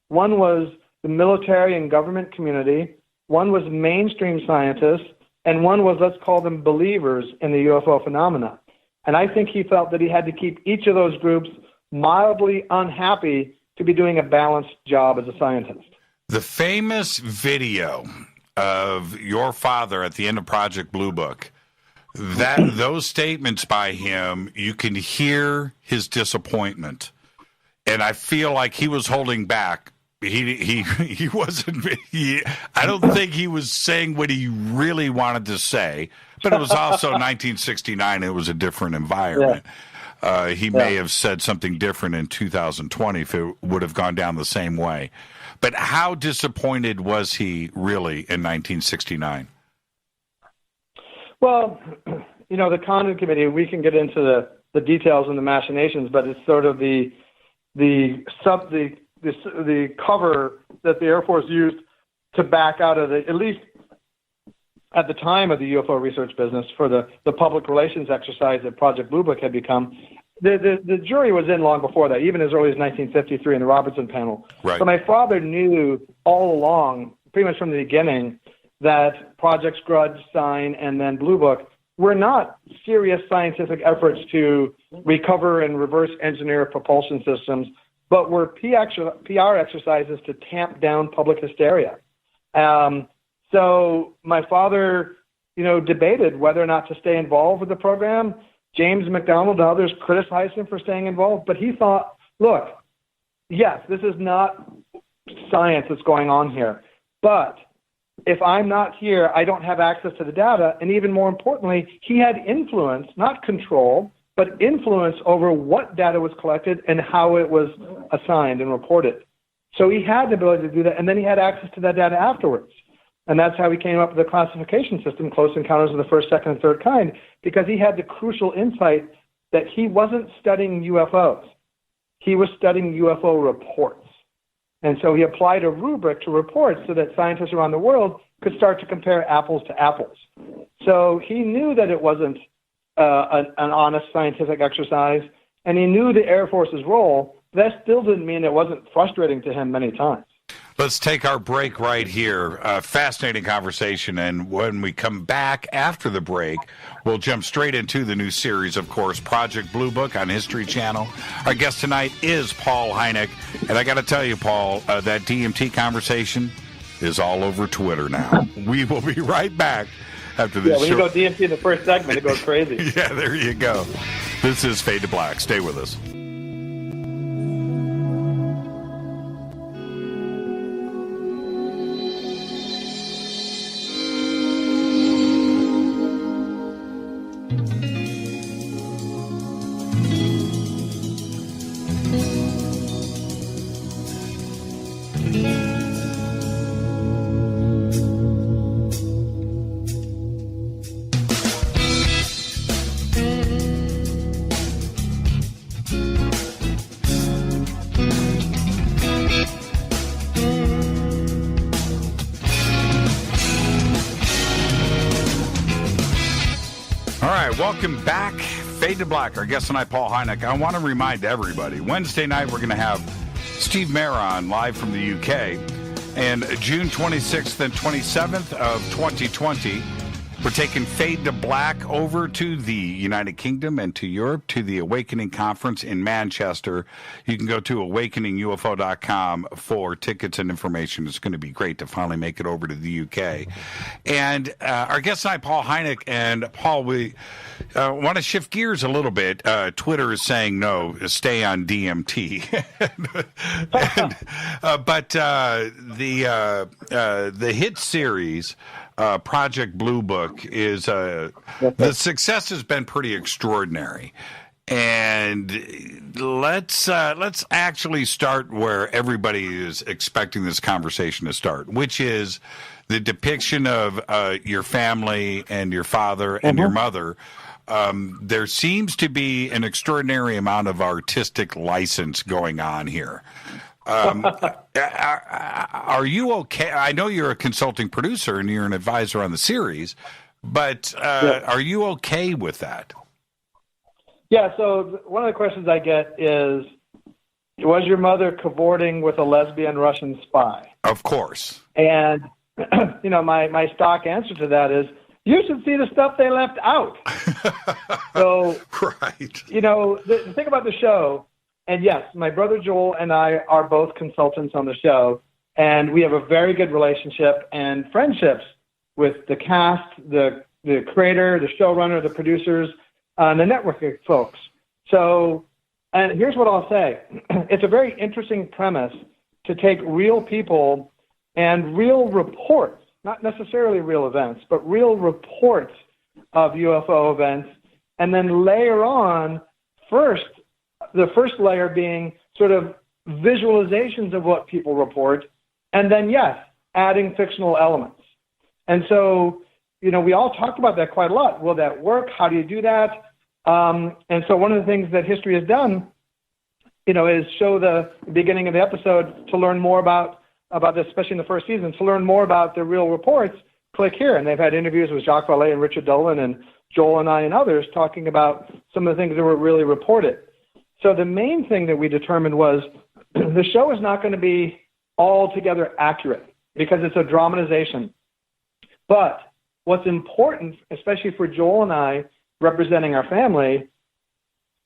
One was the military and government community, one was mainstream scientists, and one was, let's call them believers in the UFO phenomena. And I think he felt that he had to keep each of those groups mildly unhappy to be doing a balanced job as a scientist. The famous video of your father at the end of Project Blue Book, those statements by him, you can hear his disappointment. And I feel like he was holding back. He wasn't. I don't think he was saying what he really wanted to say. But it was also 1969. It was a different environment. Yeah. He may have said something different in 2020 if it would have gone down the same way. But how disappointed was he really in 1969? Well, the Condon Committee, we can get into the details and the machinations, but it's sort of the cover that the Air Force used to back out of at least at the time of the UFO research business for the public relations exercise that Project Blue Book had become. The jury was in long before that, even as early as 1953 in the Robertson panel. Right. So my father knew all along, pretty much from the beginning, that Project Grudge, Sign, and then Blue Book were not serious scientific efforts to recover and reverse engineer propulsion systems, but were PR exercises to tamp down public hysteria. So my father, debated whether or not to stay involved with the program. James McDonald and others criticized him for staying involved, but he thought, look, yes, this is not science that's going on here, but if I'm not here, I don't have access to the data, and even more importantly, he had influence, not control, but influence over what data was collected and how it was assigned and reported. So he had the ability to do that, and then he had access to that data afterwards. And that's how he came up with the classification system, Close Encounters of the First, Second, and Third Kind, because he had the crucial insight that he wasn't studying UFOs. He was studying UFO reports. And so he applied a rubric to reports so that scientists around the world could start to compare apples to apples. So he knew that it wasn't an honest scientific exercise. and he knew the Air Force's role, that still didn't mean it wasn't frustrating to him many times. Let's take our break right here. Fascinating conversation. And when we come back after the break, we'll jump straight into the new series, of course, Project Blue Book on History Channel. Our guest tonight is Paul Hynek. And I got to tell you, Paul, that DMT conversation is all over Twitter now. We will be right back after this. Yeah, when you go DMT in the first segment, it goes crazy. Yeah, there you go. This is Fade to Black. Stay with us. Welcome back. Fade to Black. Our guest tonight, Paul Hynek. I want to remind everybody, Wednesday night we're going to have Steve Mayer on live from the UK. And June 26th and 27th of 2020, we're taking Fade to Black over to the United Kingdom and to Europe, to the Awakening Conference in Manchester. You can go to awakeningufo.com for tickets and information. It's going to be great to finally make it over to the UK. And our guest tonight, Paul Hynek. And Paul, we want to shift gears a little bit. Twitter is saying no, stay on DMT. But the hit series, Project Blue Book, is the success has been pretty extraordinary. And let's actually start where everybody is expecting this conversation to start, which is the depiction of your family and your father and your mother. There seems to be an extraordinary amount of artistic license going on here. Are you okay? I know you're a consulting producer and you're an advisor on the series, but are you okay with that? Yeah, so one of the questions I get is, was your mother cavorting with a lesbian Russian spy? Of course. And, my stock answer to that is, you should see the stuff they left out. So, right. The thing about the show, and yes, my brother Joel and I are both consultants on the show, and we have a very good relationship and friendships with the cast, the creator, the showrunner, the producers, and the networking folks. So, and here's what I'll say. It's a very interesting premise to take real people and real reports, not necessarily real events, but real reports of UFO events, and then layer on the first layer being sort of visualizations of what people report, and then, yes, adding fictional elements. And so, we all talk about that quite a lot. Will that work? How do you do that? And so one of the things that history has done, is show the beginning of the episode to learn more about this, especially in the first season, to learn more about the real reports, click here. And they've had interviews with Jacques Vallée and Richard Dolan and Joel and I and others talking about some of the things that were really reported. So the main thing that we determined was the show is not going to be altogether accurate because it's a dramatization. But what's important, especially for Joel and I representing our family,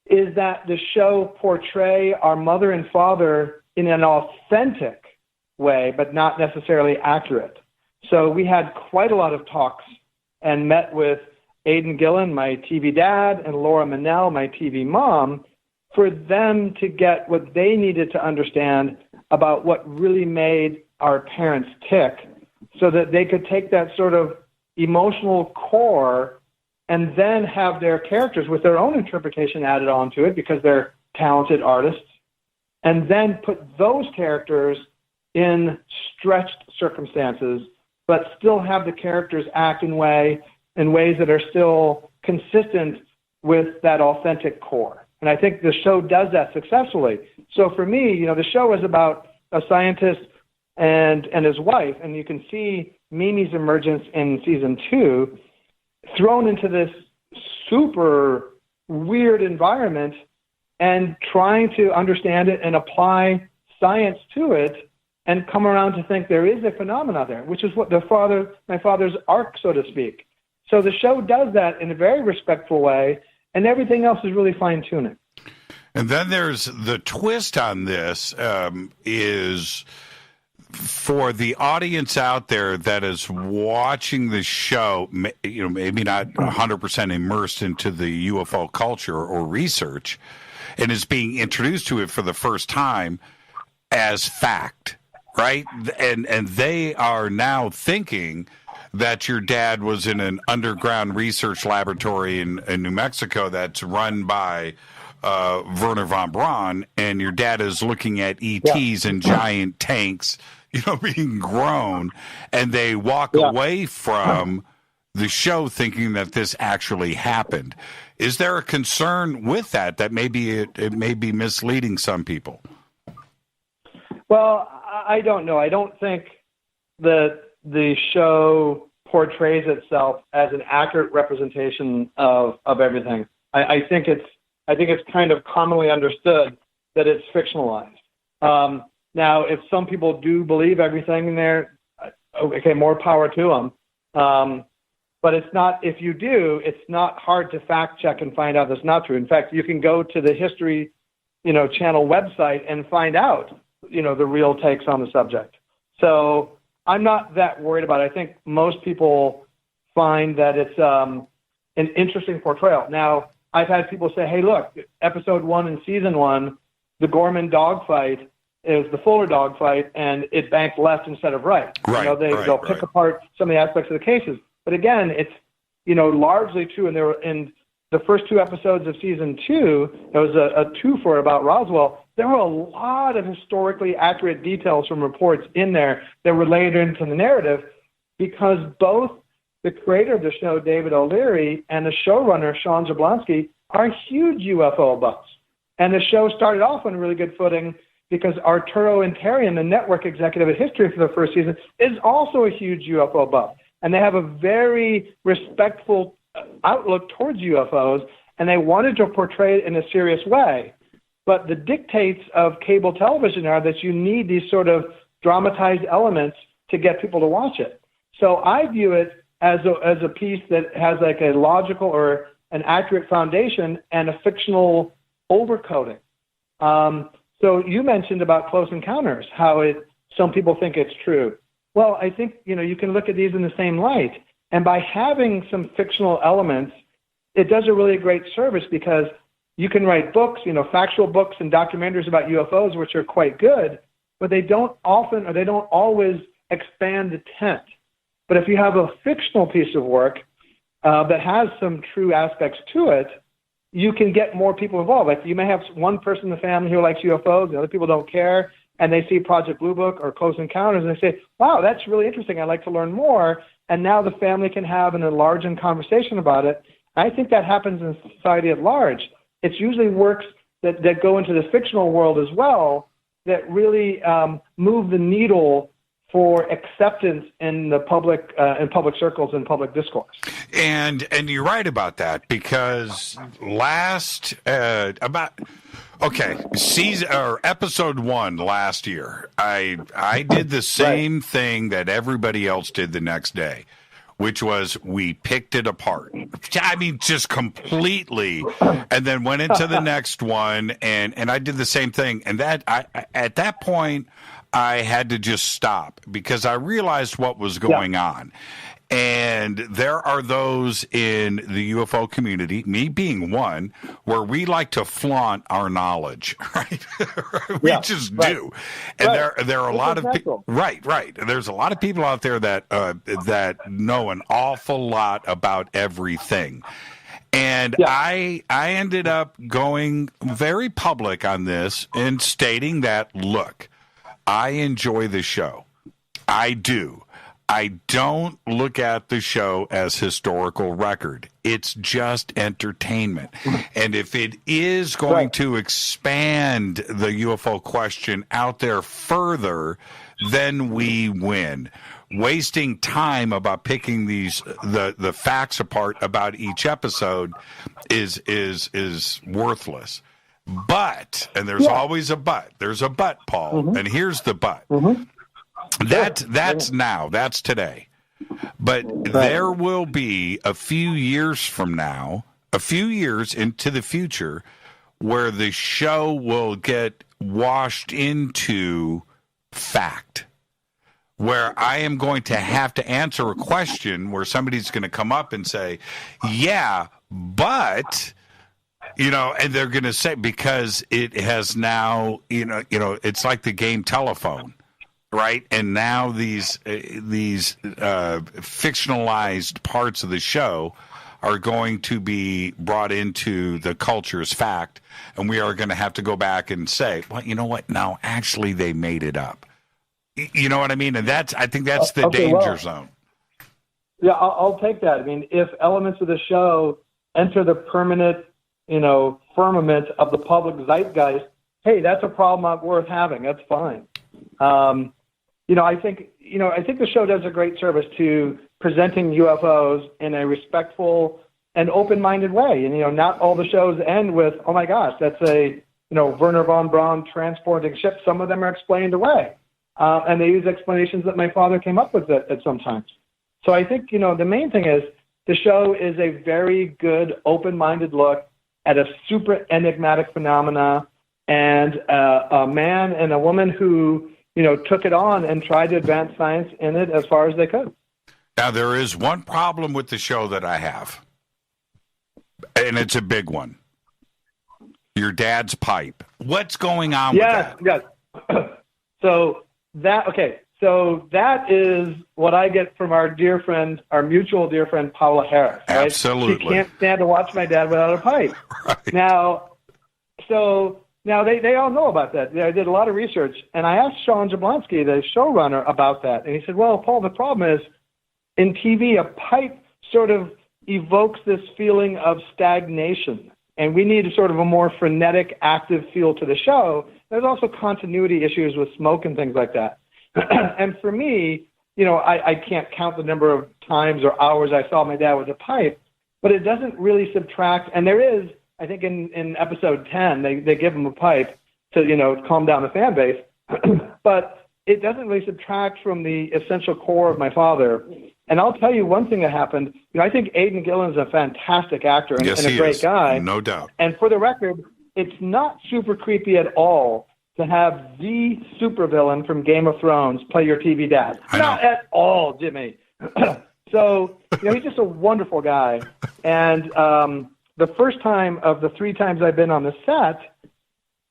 is that the show portray our mother and father in an authentic way, but not necessarily accurate. So we had quite a lot of talks and met with Aidan Gillen, my TV dad, and Laura Manel, my TV mom, for them to get what they needed to understand about what really made our parents tick so that they could take that sort of emotional core and then have their characters with their own interpretation added onto it because they're talented artists, and then put those characters in stretched circumstances, but still have the characters act in ways that are still consistent with that authentic core. And I think the show does that successfully. So for me, the show is about a scientist and his wife, and you can see Mimi's emergence in season 2, thrown into this super weird environment and trying to understand it and apply science to it and come around to think there is a phenomenon there, which is what my father's arc, so to speak. So the show does that in a very respectful way, and everything else is really fine-tuning. And then there's the twist on this is for the audience out there that is watching the show, maybe not 100% immersed into the UFO culture or research, and is being introduced to it for the first time as fact, right? And they are now thinking that your dad was in an underground research laboratory in New Mexico that's run by Werner von Braun, and your dad is looking at ETs and giant tanks, being grown, and they walk away from the show thinking that this actually happened. Is there a concern with that maybe it may be misleading some people? Well, I don't know. I don't think that the show portrays itself as an accurate representation of everything. I think it's kind of commonly understood that it's fictionalized. Now, if some people do believe everything in there, okay, more power to them. But it's not. If you do, it's not hard to fact check and find out that's not true. In fact, you can go to the History, Channel website and find out, the real takes on the subject. So I'm not that worried about it. I think most people find that it's an interesting portrayal. Now, I've had people say, hey, look, episode 1 in season 1, the Gorman dogfight is the Fuller dogfight, and it banked left instead of right. Right, they'll pick apart some of the aspects of the cases. But again, it's, largely true. And there were, in the first 2 episodes of season 2, there was a twofer about Roswell. There were a lot of historically accurate details from reports in there that were laid into the narrative, because both the creator of the show, David O'Leary, and the showrunner, Sean Jablonski, are huge UFO buffs. And the show started off on a really good footing because Arturo Interian, the network executive at History for the first season, is also a huge UFO buff. And they have a very respectful outlook towards UFOs, and they wanted to portray it in a serious way. But the dictates of cable television are that you need these sort of dramatized elements to get people to watch it. So I view it as a piece that has like a logical or an accurate foundation and a fictional overcoating. So you mentioned about Close Encounters, how some people think it's true. Well, I think, you can look at these in the same light. And by having some fictional elements, it does a really great service, because you can write books, factual books and documentaries about UFOs, which are quite good, but they don't often, or they don't always expand the tent. But if you have a fictional piece of work that has some true aspects to it, you can get more people involved. Like, you may have one person in the family who likes UFOs, the other people don't care, and they see Project Blue Book or Close Encounters, and they say, wow, that's really interesting, I'd like to learn more. And now the family can have an enlarging conversation about it. I think that happens in society at large. It's usually works that go into the fictional world as well that really move the needle for acceptance in the public circles and public discourse. And you're right about that, because episode 1 last year, I did the same thing that everybody else did the next day, which was we picked it apart. I mean, just completely, and then went into the next one, and I did the same thing. And at that point, I had to just stop, because I realized what was going on. And there are those in the UFO community, me being one, where we like to flaunt our knowledge, right? We just do. And there are a lot of people. Right. There's a lot of people out there that know an awful lot about everything. And I ended up going very public on this and stating that, look, I enjoy the show. I do. I don't look at the show as historical record. It's just entertainment. And if it is going to expand the UFO question out there further, then we win. Wasting time about picking the facts apart about each episode is worthless. But, and there's always a but. There's a but, Paul. And here's the but. That's now. That's today. But there will be a few years from now, a few years into the future, where the show will get washed into fact, where I am going to have to answer a question where somebody's going to come up and say, yeah, but, and they're going to say, because it has now, it's like the game telephone, right? And now these fictionalized parts of the show are going to be brought into the culture as fact, and we are going to have to go back and say, well, you know what? No, actually, they made it up. You know what I mean? And I think that's the danger zone. Yeah, I'll take that. I mean, if elements of the show enter the permanent, firmament of the public zeitgeist, hey, that's a problem not worth having. That's fine. I think the show does a great service to presenting UFOs in a respectful and open-minded way. And, not all the shows end with, oh my gosh, that's a, Werner von Braun transporting ship. Some of them are explained away. And they use explanations that my father came up with at some times. So I think, the main thing is the show is a very good, open-minded look at a super enigmatic phenomena and a man and a woman who, took it on and tried to advance science in it as far as they could. Now, there is one problem with the show that I have, and it's a big one. Your dad's pipe. What's going on with that? Yes. So that is what I get from our dear friend, our mutual dear friend, Paula Harris. Right? Absolutely. She can't stand to watch my dad without a pipe. Right. Now they all know about that. I did a lot of research, and I asked Sean Jablonski, the showrunner, about that. And he said, well, Paul, the problem is in TV, a pipe sort of evokes this feeling of stagnation. And we need sort of a more frenetic, active feel to the show. There's also continuity issues with smoke and things like that. And for me, I can't count the number of times or hours I saw my dad with a pipe, but it doesn't really subtract. And there is, I think in episode 10, they give him a pipe to, calm down the fan base. But it doesn't really subtract from the essential core of my father. And I'll tell you one thing that happened. I think Aidan Gillen is a fantastic actor and a great guy. No doubt. And for the record, it's not super creepy at all to have the supervillain from Game of Thrones play your TV dad. Not at all, Jimmy. So, he's just a wonderful guy. And the first time of the 3 times I've been on the set,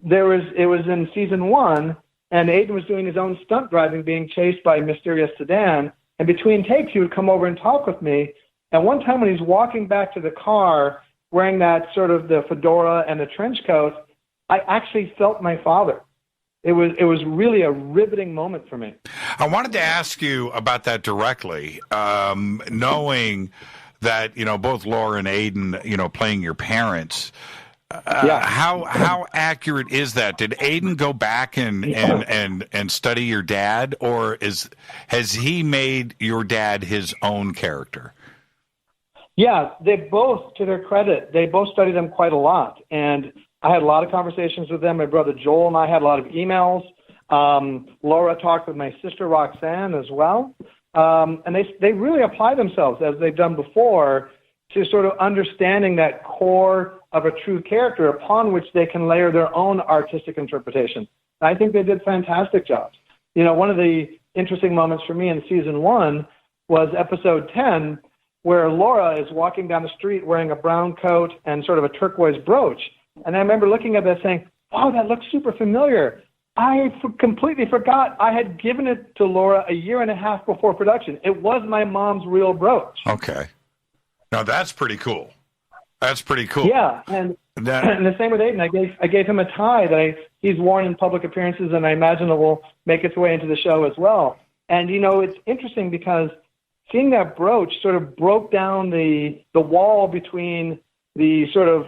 it was in season 1, and Aidan was doing his own stunt driving, being chased by a mysterious sedan. And between takes, he would come over and talk with me. And one time when he's walking back to the car wearing that sort of the fedora and the trench coat, I actually felt my father. It was really a riveting moment for me. I wanted to ask you about that directly, knowing that, both Laura and Aidan, playing your parents. How accurate is that? Did Aidan go back and study your dad, or has he made your dad his own character? Yeah, they both, to their credit, they both studied him quite a lot. And I had a lot of conversations with them. My brother Joel and I had a lot of emails. Laura talked with my sister Roxanne as well. And they really apply themselves, as they've done before, to sort of understanding that core of a true character upon which they can layer their own artistic interpretation. And I think they did fantastic jobs. One of the interesting moments for me in season 1 was episode 10, where Laura is walking down the street wearing a brown coat and sort of a turquoise brooch. And I remember looking at that saying, wow, that looks super familiar. I completely forgot I had given it to Laura a year and a half before production. It was my mom's real brooch. Okay. Now, that's pretty cool. That's pretty cool. Yeah, and the same with Aidan. I gave him a tie that he's worn in public appearances, and I imagine it will make its way into the show as well. And, it's interesting because seeing that brooch sort of broke down the wall between the sort of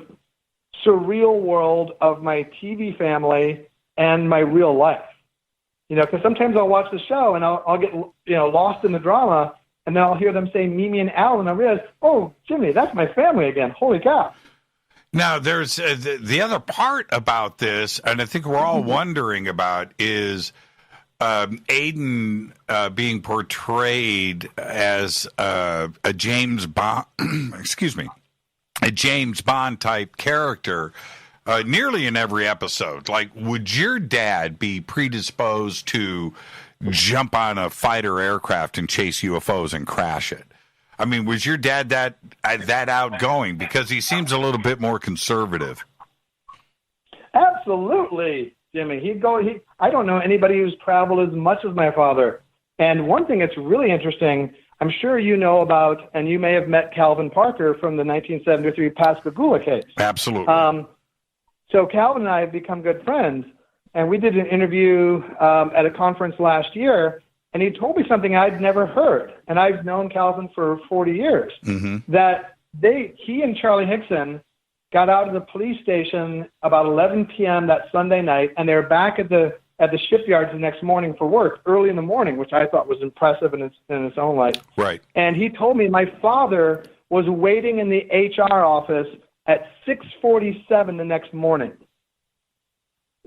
surreal world of my TV family and my real life. Because sometimes I'll watch the show and I'll get, lost in the drama, and then I'll hear them say Mimi and Al, and I realize, oh, Jimmy, that's my family again. Holy cow. Now, there's the other part about this, and I think we're all wondering about, is Aiden being portrayed as a James Bond, excuse me, a James Bond type character nearly in every episode. Like, would your dad be predisposed to jump on a fighter aircraft and chase UFOs and crash it? I mean, was your dad that outgoing? Because he seems a little bit more conservative. Absolutely, Jimmy. I don't know anybody who's traveled as much as my father. And one thing that's really interesting, I'm sure you know about, and you may have met Calvin Parker from the 1973 Pascagoula case. Absolutely. So Calvin and I have become good friends, and we did an interview at a conference last year. And he told me something I'd never heard, and I've known Calvin for 40 years, that he and Charlie Hickson got out of the police station about 11 p.m. that Sunday night, and they were back at the shipyards the next morning for work, early in the morning, which I thought was impressive in its own right. Right. And he told me my father was waiting in the HR office at 6:47 the next morning.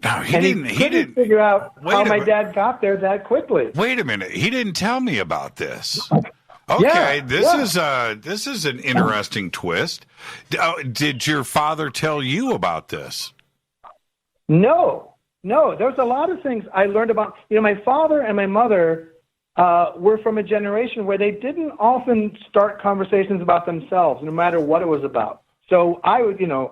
No, he didn't figure out how my dad got there that quickly. Wait a minute. He didn't tell me about this. Okay, this is an interesting twist. Did your father tell you about this? No. There's a lot of things I learned about. My father and my mother were from a generation where they didn't often start conversations about themselves, no matter what it was about. So I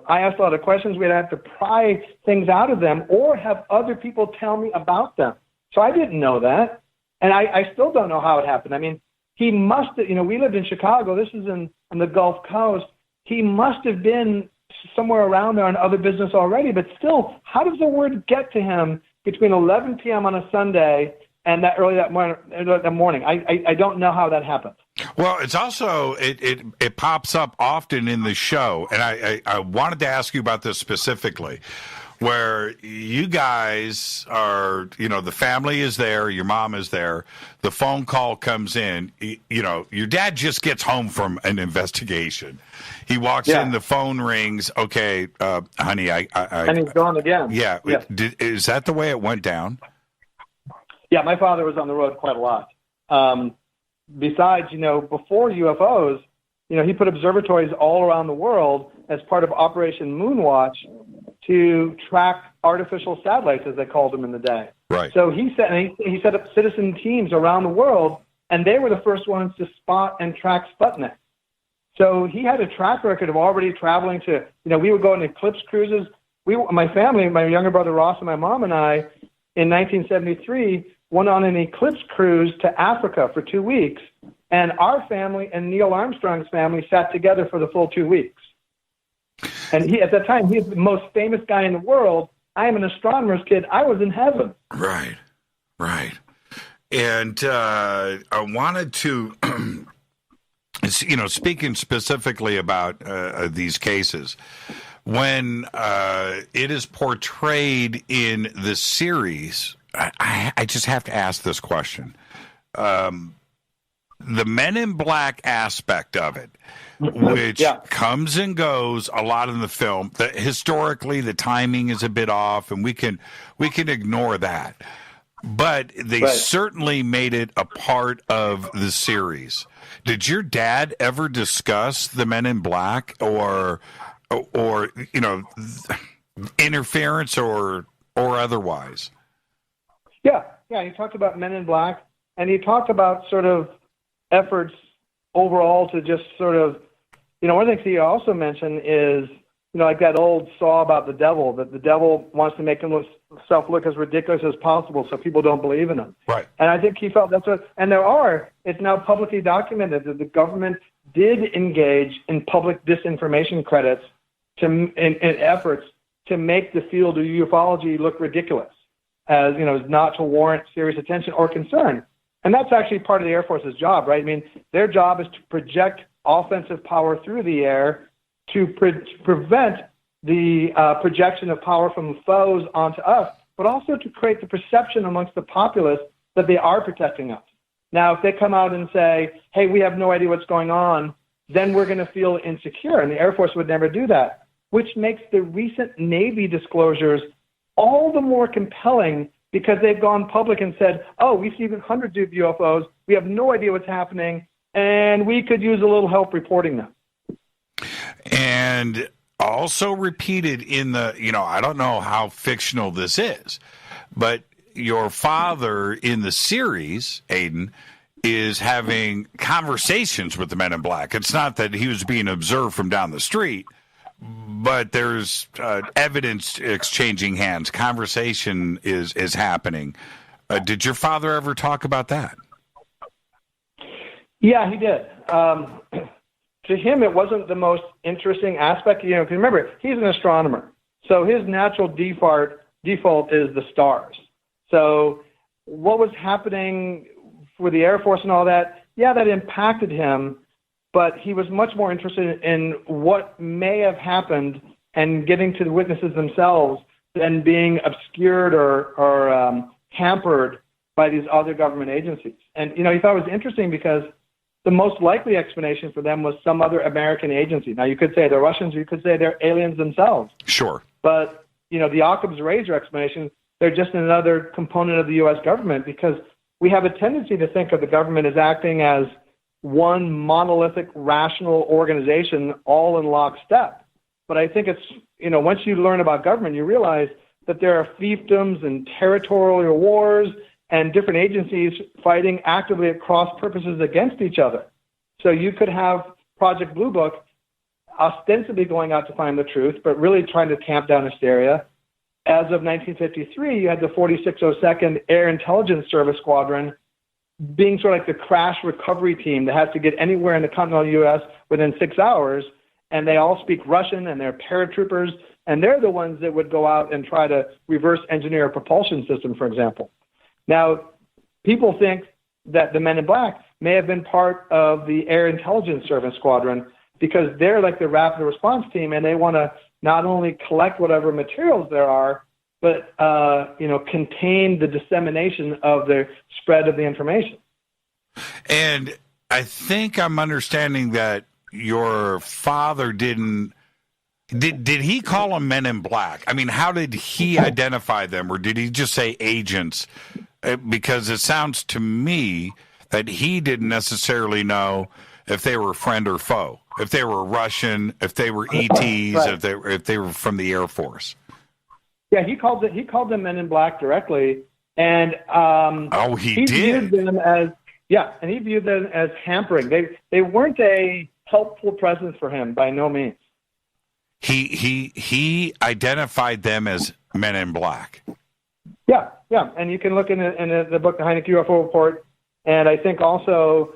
asked a lot of questions. We'd have to pry things out of them or have other people tell me about them. So I didn't know that. And I still don't know how it happened. I mean, he must have, we lived in Chicago. This is on the Gulf Coast. He must have been somewhere around there on other business already. But still, how does the word get to him between 11 p.m. on a Sunday and that morning? I don't know how that happened. Well, it's also it pops up often in the show, and I wanted to ask you about this specifically, where you guys are, the family is there, your mom is there, the phone call comes in, your dad just gets home from an investigation. He walks in, the phone rings, okay, honey, and he's gone again. Yeah. Is that the way it went down? Yeah, my father was on the road quite a lot. Besides, before UFOs, he put observatories all around the world as part of Operation Moonwatch to track artificial satellites, as they called them in the day. Right. So he set up citizen teams around the world, and they were the first ones to spot and track Sputnik. So he had a track record of already traveling to, we would go on eclipse cruises. My family, my younger brother Ross and my mom and I, in 1973, went on an eclipse cruise to Africa for 2 weeks, and our family and Neil Armstrong's family sat together for the full 2 weeks. And at that time, he was the most famous guy in the world. I am an astronomer's kid. I was in heaven. Right. And I wanted to, speaking specifically about these cases, when it is portrayed in the series, I just have to ask this question. The Men in Black aspect of it, which comes and goes a lot in the film, historically the timing is a bit off, and we can ignore that. But they certainly made it a part of the series. Did your dad ever discuss the Men in Black or interference or otherwise? Yeah, he talked about Men in Black, and he talked about sort of efforts overall to just sort of, one of the things he also mentioned is, like that old saw about the devil, that the devil wants to make himself look as ridiculous as possible so people don't believe in him. Right. And I think he felt that's what, and it's now publicly documented that the government did engage in public disinformation credits in efforts to make the field of ufology look ridiculous, as not to warrant serious attention or concern. And that's actually part of the Air Force's job, right? I mean, their job is to project offensive power through the air to prevent the projection of power from foes onto us, but also to create the perception amongst the populace that they are protecting us. Now, if they come out and say, hey, we have no idea what's going on, then we're going to feel insecure, and the Air Force would never do that. which makes the recent Navy disclosures all the more compelling because they've gone public and said, oh, we've seen hundreds of UFOs, we have no idea what's happening, and we could use a little help reporting them. And also repeated in the, I don't know how fictional this is, but your father in the series, Aiden, is having conversations with the Men in Black. It's not that he was being observed from down the street, but there's evidence exchanging hands. Conversation is happening. Did your father ever talk about that? Yeah, he did. To him, it wasn't the most interesting aspect. If you remember, he's an astronomer, so his natural default is the stars. So what was happening for the Air Force and all that, yeah, that impacted him, but he was much more interested in what may have happened and getting to the witnesses themselves than being obscured or hampered by these other government agencies. And, he thought it was interesting because the most likely explanation for them was some other American agency. Now, you could say they're Russians, or you could say they're aliens themselves. Sure. But, the Occam's razor explanation, they're just another component of the U.S. government, because we have a tendency to think of the government as acting as one monolithic, rational organization all in lockstep. But I think it's, once you learn about government, you realize that there are fiefdoms and territorial wars and different agencies fighting actively at cross purposes against each other. So you could have Project Blue Book ostensibly going out to find the truth, but really trying to tamp down hysteria. As of 1953, you had the 4602nd Air Intelligence Service Squadron being sort of like the crash recovery team that has to get anywhere in the continental U.S. within 6 hours, and they all speak Russian, and they're paratroopers, and they're the ones that would go out and try to reverse engineer a propulsion system, for example. Now, people think that the Men in Black may have been part of the Air Intelligence Service Squadron because they're like the rapid response team, and they want to not only collect whatever materials there are, but contain the dissemination of the spread of the information. And I think I'm understanding that your father did he call them Men in Black? I mean, how did he identify them, or did he just say agents? Because it sounds to me that he didn't necessarily know if they were friend or foe, if they were Russian, if they were ETs, right, if they were from the Air Force. Yeah, he called them Men in Black directly, and he did. Viewed them as and he viewed them as hampering. They weren't a helpful presence for him by no means. He identified them as Men in Black. Yeah, and you can look in the book, The Hynek UFO Report, and I think also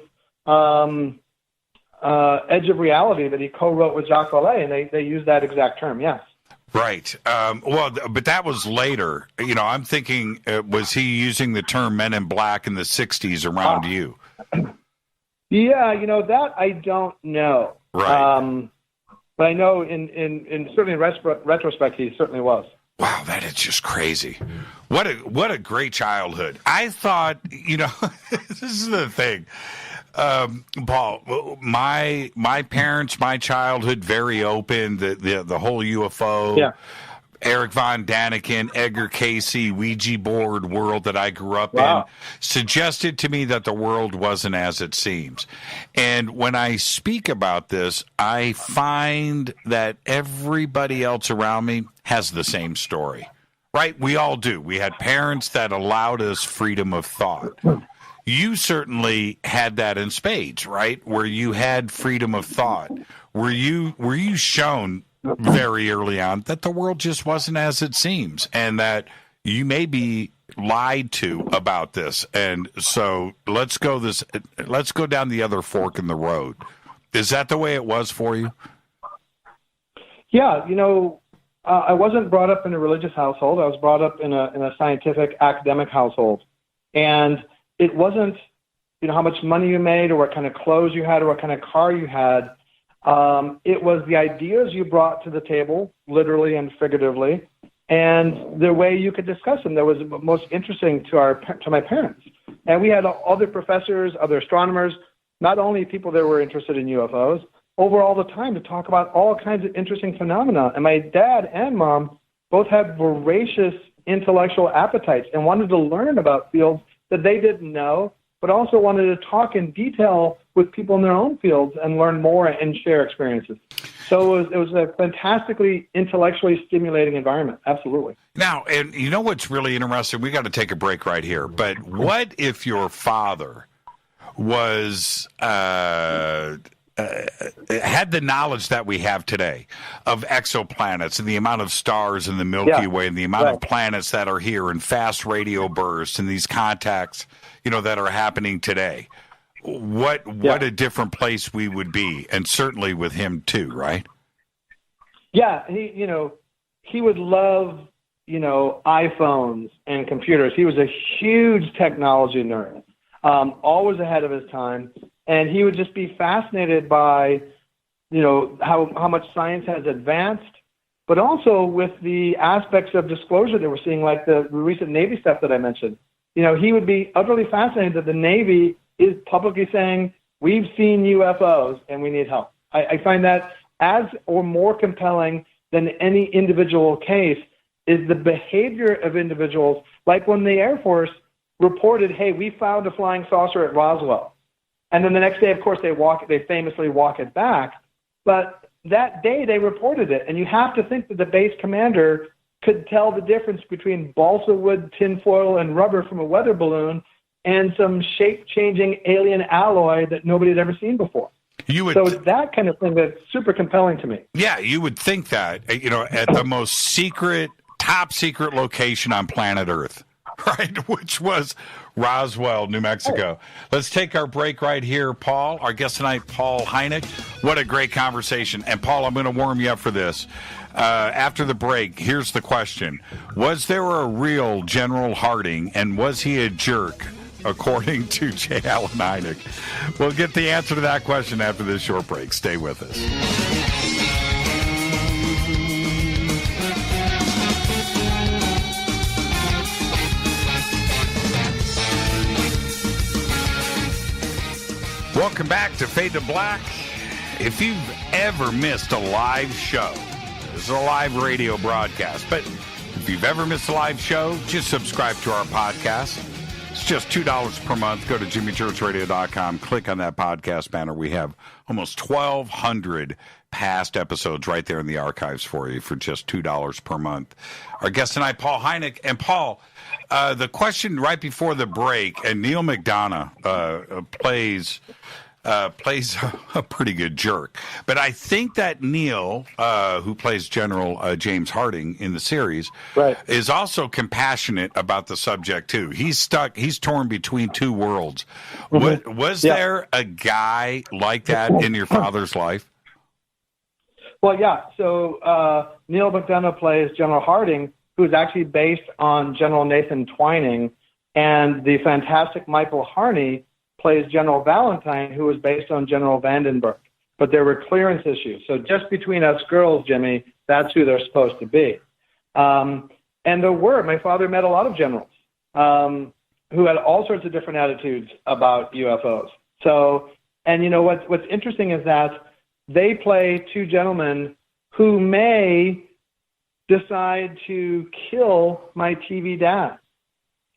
Edge of Reality that he co-wrote with Jacques Vallée, and they use that exact term, yes. Right. But that was later. I'm thinking, was he using the term Men in Black in the 60s around you? Yeah, that I don't know. Right. But I know in certainly in retrospect, he certainly was. Wow, that is just crazy. What a great childhood. I thought, this is the thing. Paul, my parents, my childhood, very open, the whole UFO, yeah. Eric Von Daniken, Edgar Cayce, Ouija board world that I grew up in suggested to me that the world wasn't as it seems. And when I speak about this, I find that everybody else around me has the same story, right? We all do. We had parents that allowed us freedom of thought. You certainly had that in spades, right? Where you had freedom of thought. Were you shown very early on that the world just wasn't as it seems, and that you may be lied to about this? And so let's go down the other fork in the road. Is that the way it was for you? Yeah, I wasn't brought up in a religious household. I was brought up in a scientific academic household, and it wasn't, how much money you made or what kind of clothes you had or what kind of car you had. It was the ideas you brought to the table, literally and figuratively, and the way you could discuss them that was most interesting to my parents. And we had other professors, other astronomers, not only people that were interested in UFOs, over all the time to talk about all kinds of interesting phenomena. And my dad and mom both had voracious intellectual appetites and wanted to learn about fields that they didn't know, but also wanted to talk in detail with people in their own fields and learn more and share experiences. So it was a fantastically intellectually stimulating environment. Absolutely. Now, and you know what's really interesting? We got to take a break right here. But what if your father was had the knowledge that we have today of exoplanets and the amount of stars in the Milky Way and the amount of planets that are here and fast radio bursts and these contacts, that are happening today? What a different place we would be, and certainly with him too, right? Yeah, he would love, iPhones and computers. He was a huge technology nerd, always ahead of his time, and he would just be fascinated by, how much science has advanced, but also with the aspects of disclosure that we're seeing, like the recent Navy stuff that I mentioned. He would be utterly fascinated that the Navy is publicly saying, we've seen UFOs and we need help. I find that as or more compelling than any individual case is the behavior of individuals, like when the Air Force reported, hey, we found a flying saucer at Roswell. And then the next day, of course, they famously walk it back. But that day they reported it. And you have to think that the base commander could tell the difference between balsa wood, tinfoil, and rubber from a weather balloon and some shape-changing alien alloy that nobody had ever seen before. So it's that kind of thing that's super compelling to me. Yeah, you would think that, at the most top secret location on planet Earth, right, which was Roswell, New Mexico. Let's take our break right here, Paul. Our guest tonight, Paul Hynek. What a great conversation. And, Paul, I'm going to warm you up for this. After the break, here's the question. Was there a real General Harding, and was he a jerk, according to J. Allen Hynek? We'll get the answer to that question after this short break. Stay with us. Welcome back to Fade to Black. If you've ever missed a live show, this is a live radio broadcast, but if you've ever missed a live show, just subscribe to our podcast. It's just $2 per month. Go to jimmychurchradio.com. Click on that podcast banner. We have almost 1,200 past episodes right there in the archives for you for just $2 per month. Our guest tonight, Paul Hynek. And, Paul, the question right before the break, and Neil McDonough plays a pretty good jerk. But I think that Neil, who plays General James Harding in the series, is also compassionate about the subject, too. He's torn between two worlds. Mm-hmm. Was there a guy like that in your father's life? Well, yeah. So Neil McDonough plays General Harding, who's actually based on General Nathan Twining, and the fantastic Michael Harney plays General Valentine, who was based on General Vandenberg. But there were clearance issues. So just between us girls, Jimmy, that's who they're supposed to be. And my father met a lot of generals who had all sorts of different attitudes about UFOs. So, and what's interesting is that they play two gentlemen who may decide to kill my TV dad.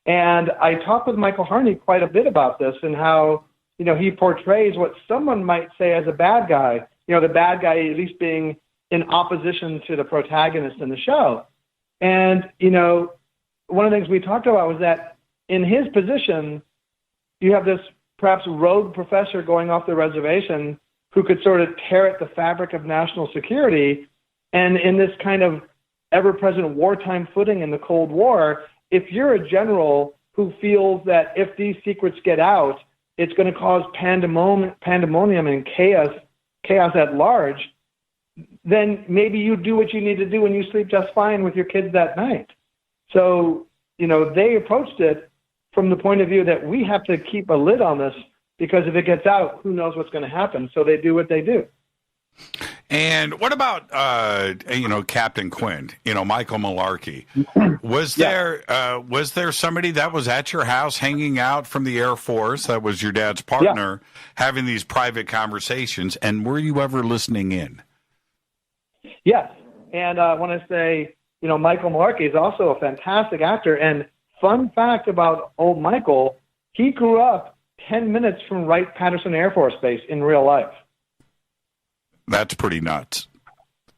And I talked with Michael Harney quite a bit about this and how, he portrays what someone might say as a bad guy, the bad guy at least being in opposition to the protagonist in the show. And, one of the things we talked about was that in his position, you have this perhaps rogue professor going off the reservation who could sort of tear at the fabric of national security. And in this kind of ever-present wartime footing in the Cold War, if you're a general who feels that if these secrets get out, it's going to cause pandemonium and chaos at large, then maybe you do what you need to do and you sleep just fine with your kids that night. So, they approached it from the point of view that we have to keep a lid on this because if it gets out, who knows what's going to happen. So they do what they do. And what about Captain Quinn? Michael Malarkey. Was there somebody that was at your house hanging out from the Air Force that was your dad's partner, having these private conversations? And were you ever listening in? Yes, and I want to say, Michael Malarkey is also a fantastic actor. And fun fact about old Michael, he grew up 10 minutes from Wright-Patterson Air Force Base in real life. That's pretty nuts.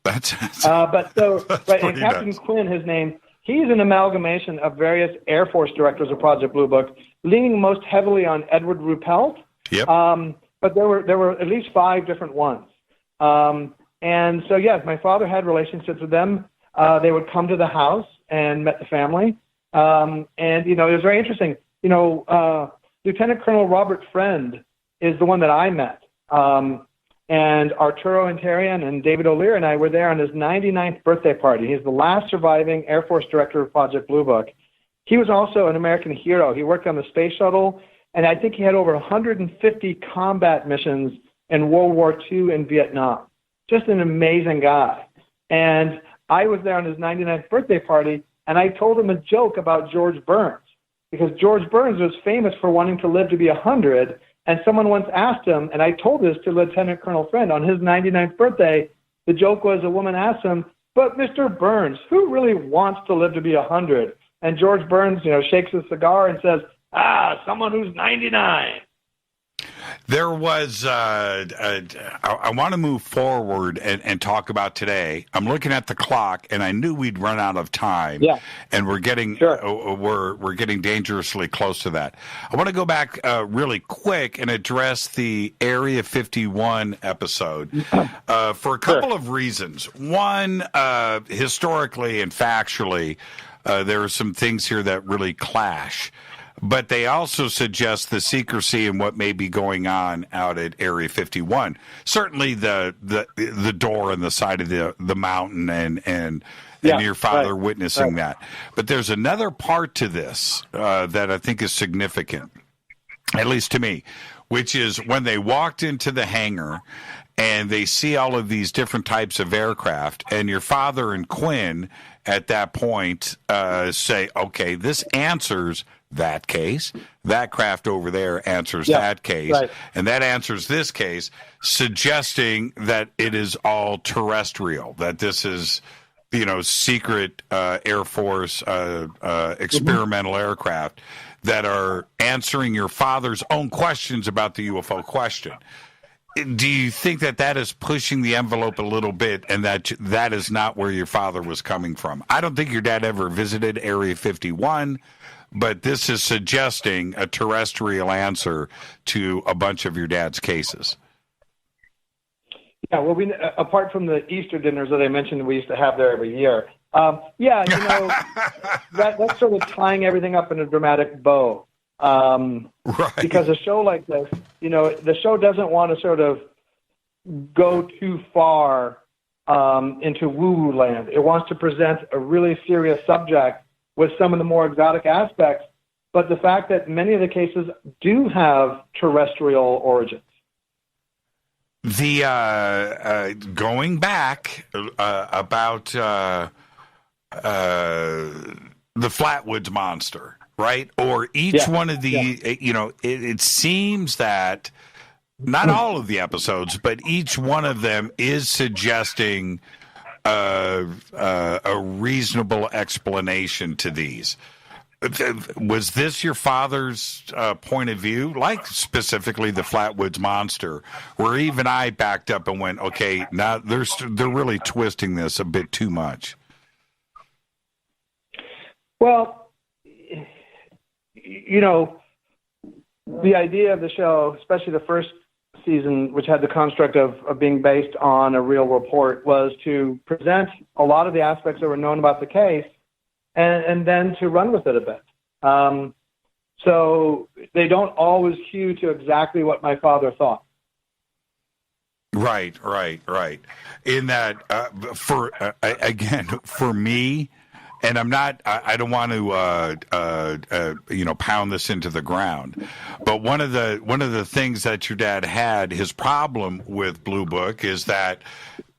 And Captain nuts. Quinn, his name, he's an amalgamation of various Air Force directors of Project Blue Book, leaning most heavily on Edward Ruppelt. Yep. But there were at least 5 different ones. And so, yes, my father had relationships with them. They would come to the house and met the family. And, it was very interesting. Lieutenant Colonel Robert Friend is the one that I met. And Arturo Interian and David O'Leary and I were there on his 99th birthday party. He's the last surviving Air Force director of Project Blue Book. He was also an American hero. He worked on the space shuttle, and I think he had over 150 combat missions in World War II and Vietnam. Just an amazing guy. And I was there on his 99th birthday party, and I told him a joke about George Burns, because George Burns was famous for wanting to live to be 100. And someone once asked him, and I told this to Lieutenant Colonel Friend on his 99th birthday, the joke was a woman asked him, "But Mr. Burns, who really wants to live to be 100? And George Burns, shakes his cigar and says, someone who's 99. There was, I want to move forward and talk about today. I'm looking at the clock, and I knew we'd run out of time. Yeah. And we're getting, we're getting dangerously close to that. I want to go back really quick and address the Area 51 episode for a couple of reasons. One, historically and factually, there are some things here that really clash. But they also suggest the secrecy and what may be going on out at Area 51. Certainly the door on the side of the mountain and your father witnessing that. But there's another part to this that I think is significant, at least to me, which is when they walked into the hangar and they see all of these different types of aircraft, and your father and Quinn at that point say, okay, this answers that case, that craft over there answers that case, and that answers this case, suggesting that it is all terrestrial, that this is, secret Air Force experimental aircraft that are answering your father's own questions about the UFO question. Do you think that is pushing the envelope a little bit, and that is not where your father was coming from? I don't think your dad ever visited Area 51, but this is suggesting a terrestrial answer to a bunch of your dad's cases. Yeah, well, apart from the Easter dinners that I mentioned we used to have there every year, that's sort of tying everything up in a dramatic bow. Right. Because a show like this, the show doesn't want to sort of go too far into woo-woo land. It wants to present a really serious subject with some of the more exotic aspects, but the fact that many of the cases do have terrestrial origins. The going back about the Flatwoods Monster, right? Or each one of the, it seems that not all of the episodes, but each one of them is suggesting a reasonable explanation to these. Was this your father's point of view, like specifically the Flatwoods Monster, where even I backed up and went, okay, now they're really twisting this a bit too much? Well, the idea of the show, especially the first season, which had the construct of being based on a real report, was to present a lot of the aspects that were known about the case and then to run with it a bit. So they don't always hew to exactly what my father thought. Right. In that, for me, and I don't want to, pound this into the ground, but one of the things that your dad had, his problem with Blue Book, is that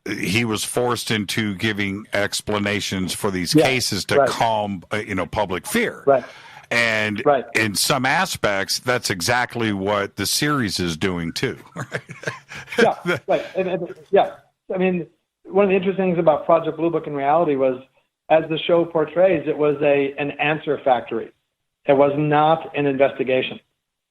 he was forced into giving explanations for these cases to calm, public fear. Right. And in some aspects, that's exactly what the series is doing too. Right? Yeah, right. Yeah. I mean, one of the interesting things about Project Blue Book in reality was, as the show portrays, it was an answer factory. It was not an investigation.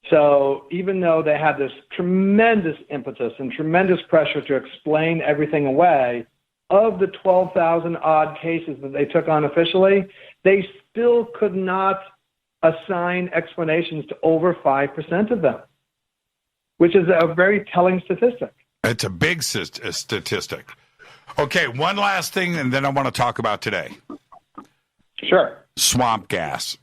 So even though they had this tremendous impetus and tremendous pressure to explain everything away, of the 12,000 odd cases that they took on officially, they still could not assign explanations to over 5% of them, which is a very telling statistic. It's a big statistic. Okay, one last thing, and then I want to talk about today. Sure. Swamp gas.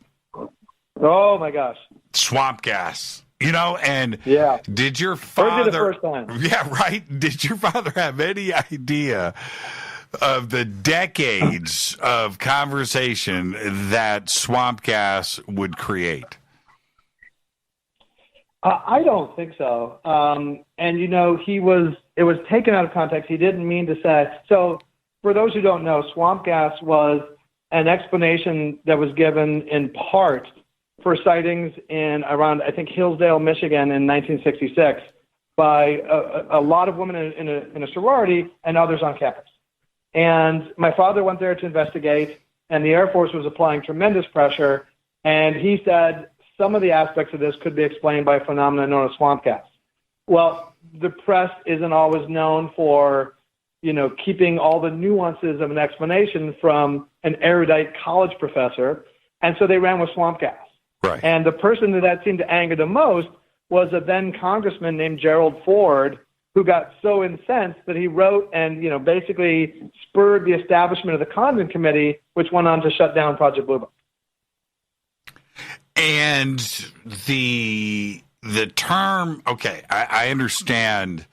Oh, my gosh. Swamp gas. And did your Heard it the father... first time. Yeah, right. Did your father have any idea of the decades of conversation that swamp gas would create? I don't think so. And it was taken out of context. He didn't mean to say. So for those who don't know, swamp gas was an explanation that was given in part for sightings around, I think, Hillsdale, Michigan in 1966 by a lot of women in a sorority and others on campus. And my father went there to investigate, and the Air Force was applying tremendous pressure. And he said some of the aspects of this could be explained by a phenomenon known as swamp gas. Well, the press isn't always known for, keeping all the nuances of an explanation from an erudite college professor. And so they ran with swamp gas. Right. And the person that seemed to anger the most was a then congressman named Gerald Ford, who got so incensed that he wrote and, basically spurred the establishment of the Condon Committee, which went on to shut down Project Blue Book. And the term, okay, I understand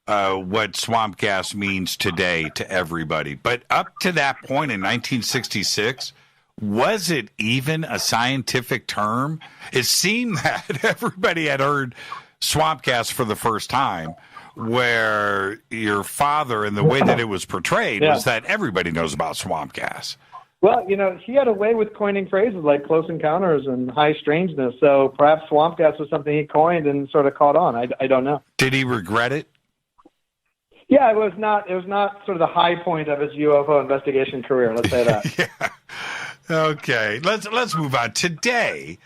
what swamp gas means today to everybody, but up to that point in 1966, was it even a scientific term? It seemed that everybody had heard swamp gas for the first time, where your father and the way that it was portrayed was that everybody knows about swamp gas. Well, he had a way with coining phrases like close encounters and high strangeness. So perhaps swamp gas was something he coined and sort of caught on. I don't know. Did he regret it? Yeah, it was not sort of the high point of his UFO investigation career. Let's say that. Yeah. Okay. Let's move on. Today,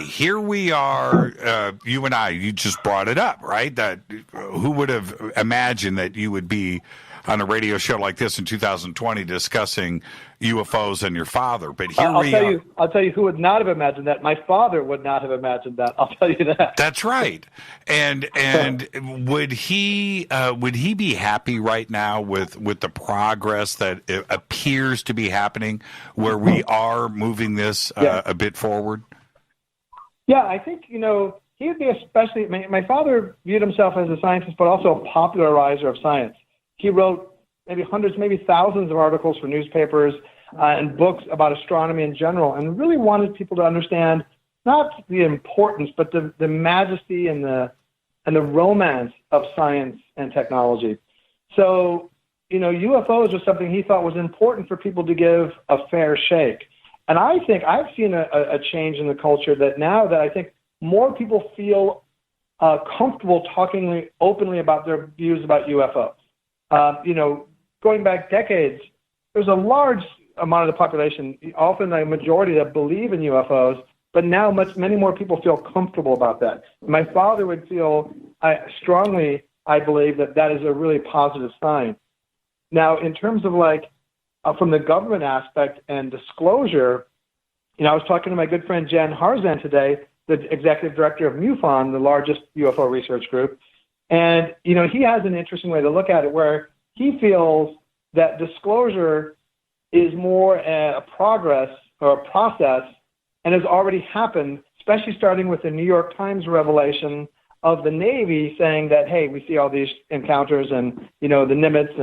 here we are, you and I, you just brought it up, right? That who would have imagined that you would be on a radio show like this in 2020 discussing UFOs and your father? But here we are. I'll tell you who would not have imagined that. My father would not have imagined that. I'll tell you that. That's right. And would he be happy right now with the progress that appears to be happening, where we are moving this a bit forward? Yeah, I think he would be especially. My father viewed himself as a scientist, but also a popularizer of science. He wrote maybe hundreds, maybe thousands of articles for newspapers and books about astronomy in general, and really wanted people to understand not the importance, but the majesty and the romance of science and technology. So, UFOs was something he thought was important for people to give a fair shake. And I think I've seen a change in the culture that now that I think more people feel comfortable talking openly about their views about UFOs. Going back decades, there's a large amount of the population, often a majority, that believe in UFOs, but now many more people feel comfortable about that. My father would feel strongly, I believe, that is a really positive sign. Now, in terms of from the government aspect and disclosure, I was talking to my good friend Jen Harzan today, the executive director of MUFON, the largest UFO research group. And, he has an interesting way to look at it, where he feels that disclosure is more a progress or a process and has already happened, especially starting with the New York Times revelation of the Navy saying that, hey, we see all these encounters and, the Nimitz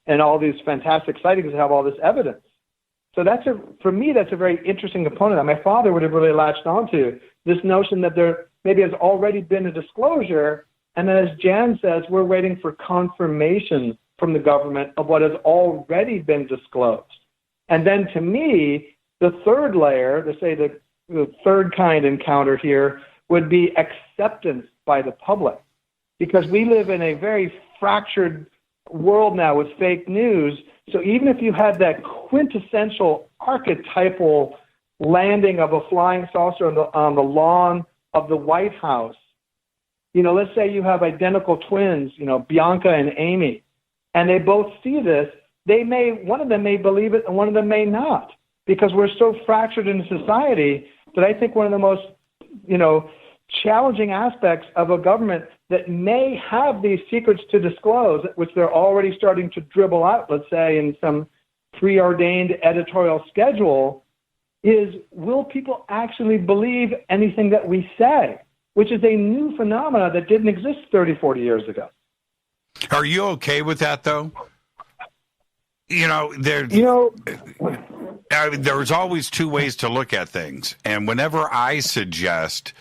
and all these fantastic sightings that have all this evidence. So for me, that's a very interesting component that my father would have really latched onto, this notion that there maybe has already been a disclosure, And then, as Jan says, we're waiting for confirmation from the government of what has already been disclosed. And then, to me, the third layer, to say the third kind encounter here, would be acceptance by the public. Because we live in a very fractured world now with fake news. So even if you had that quintessential archetypal landing of a flying saucer on the lawn of the White House, let's say you have identical twins, Bianca and Amy, and they both see this, one of them may believe it and one of them may not, because we're so fractured in society that I think one of the most, challenging aspects of a government that may have these secrets to disclose, which they're already starting to dribble out, let's say, in some preordained editorial schedule, is will people actually believe anything that we say, which is a new phenomenon that didn't exist 30, 40 years ago. Are you okay with that, though? There's always two ways to look at things. And whenever I suggest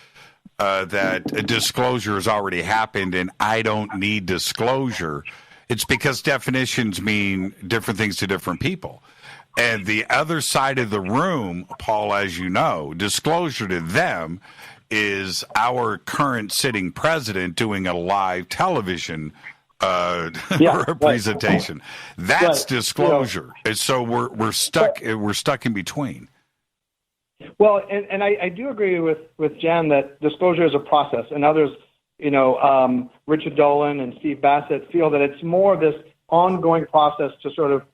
that a disclosure has already happened and I don't need disclosure, it's because definitions mean different things to different people. And the other side of the room, Paul, as you know, disclosure to them is our current sitting president doing a live television presentation. That's disclosure. And so we're stuck in between. Well, and I do agree with Jan that disclosure is a process, and others, Richard Dolan and Steve Bassett feel that it's more of this ongoing process to sort of,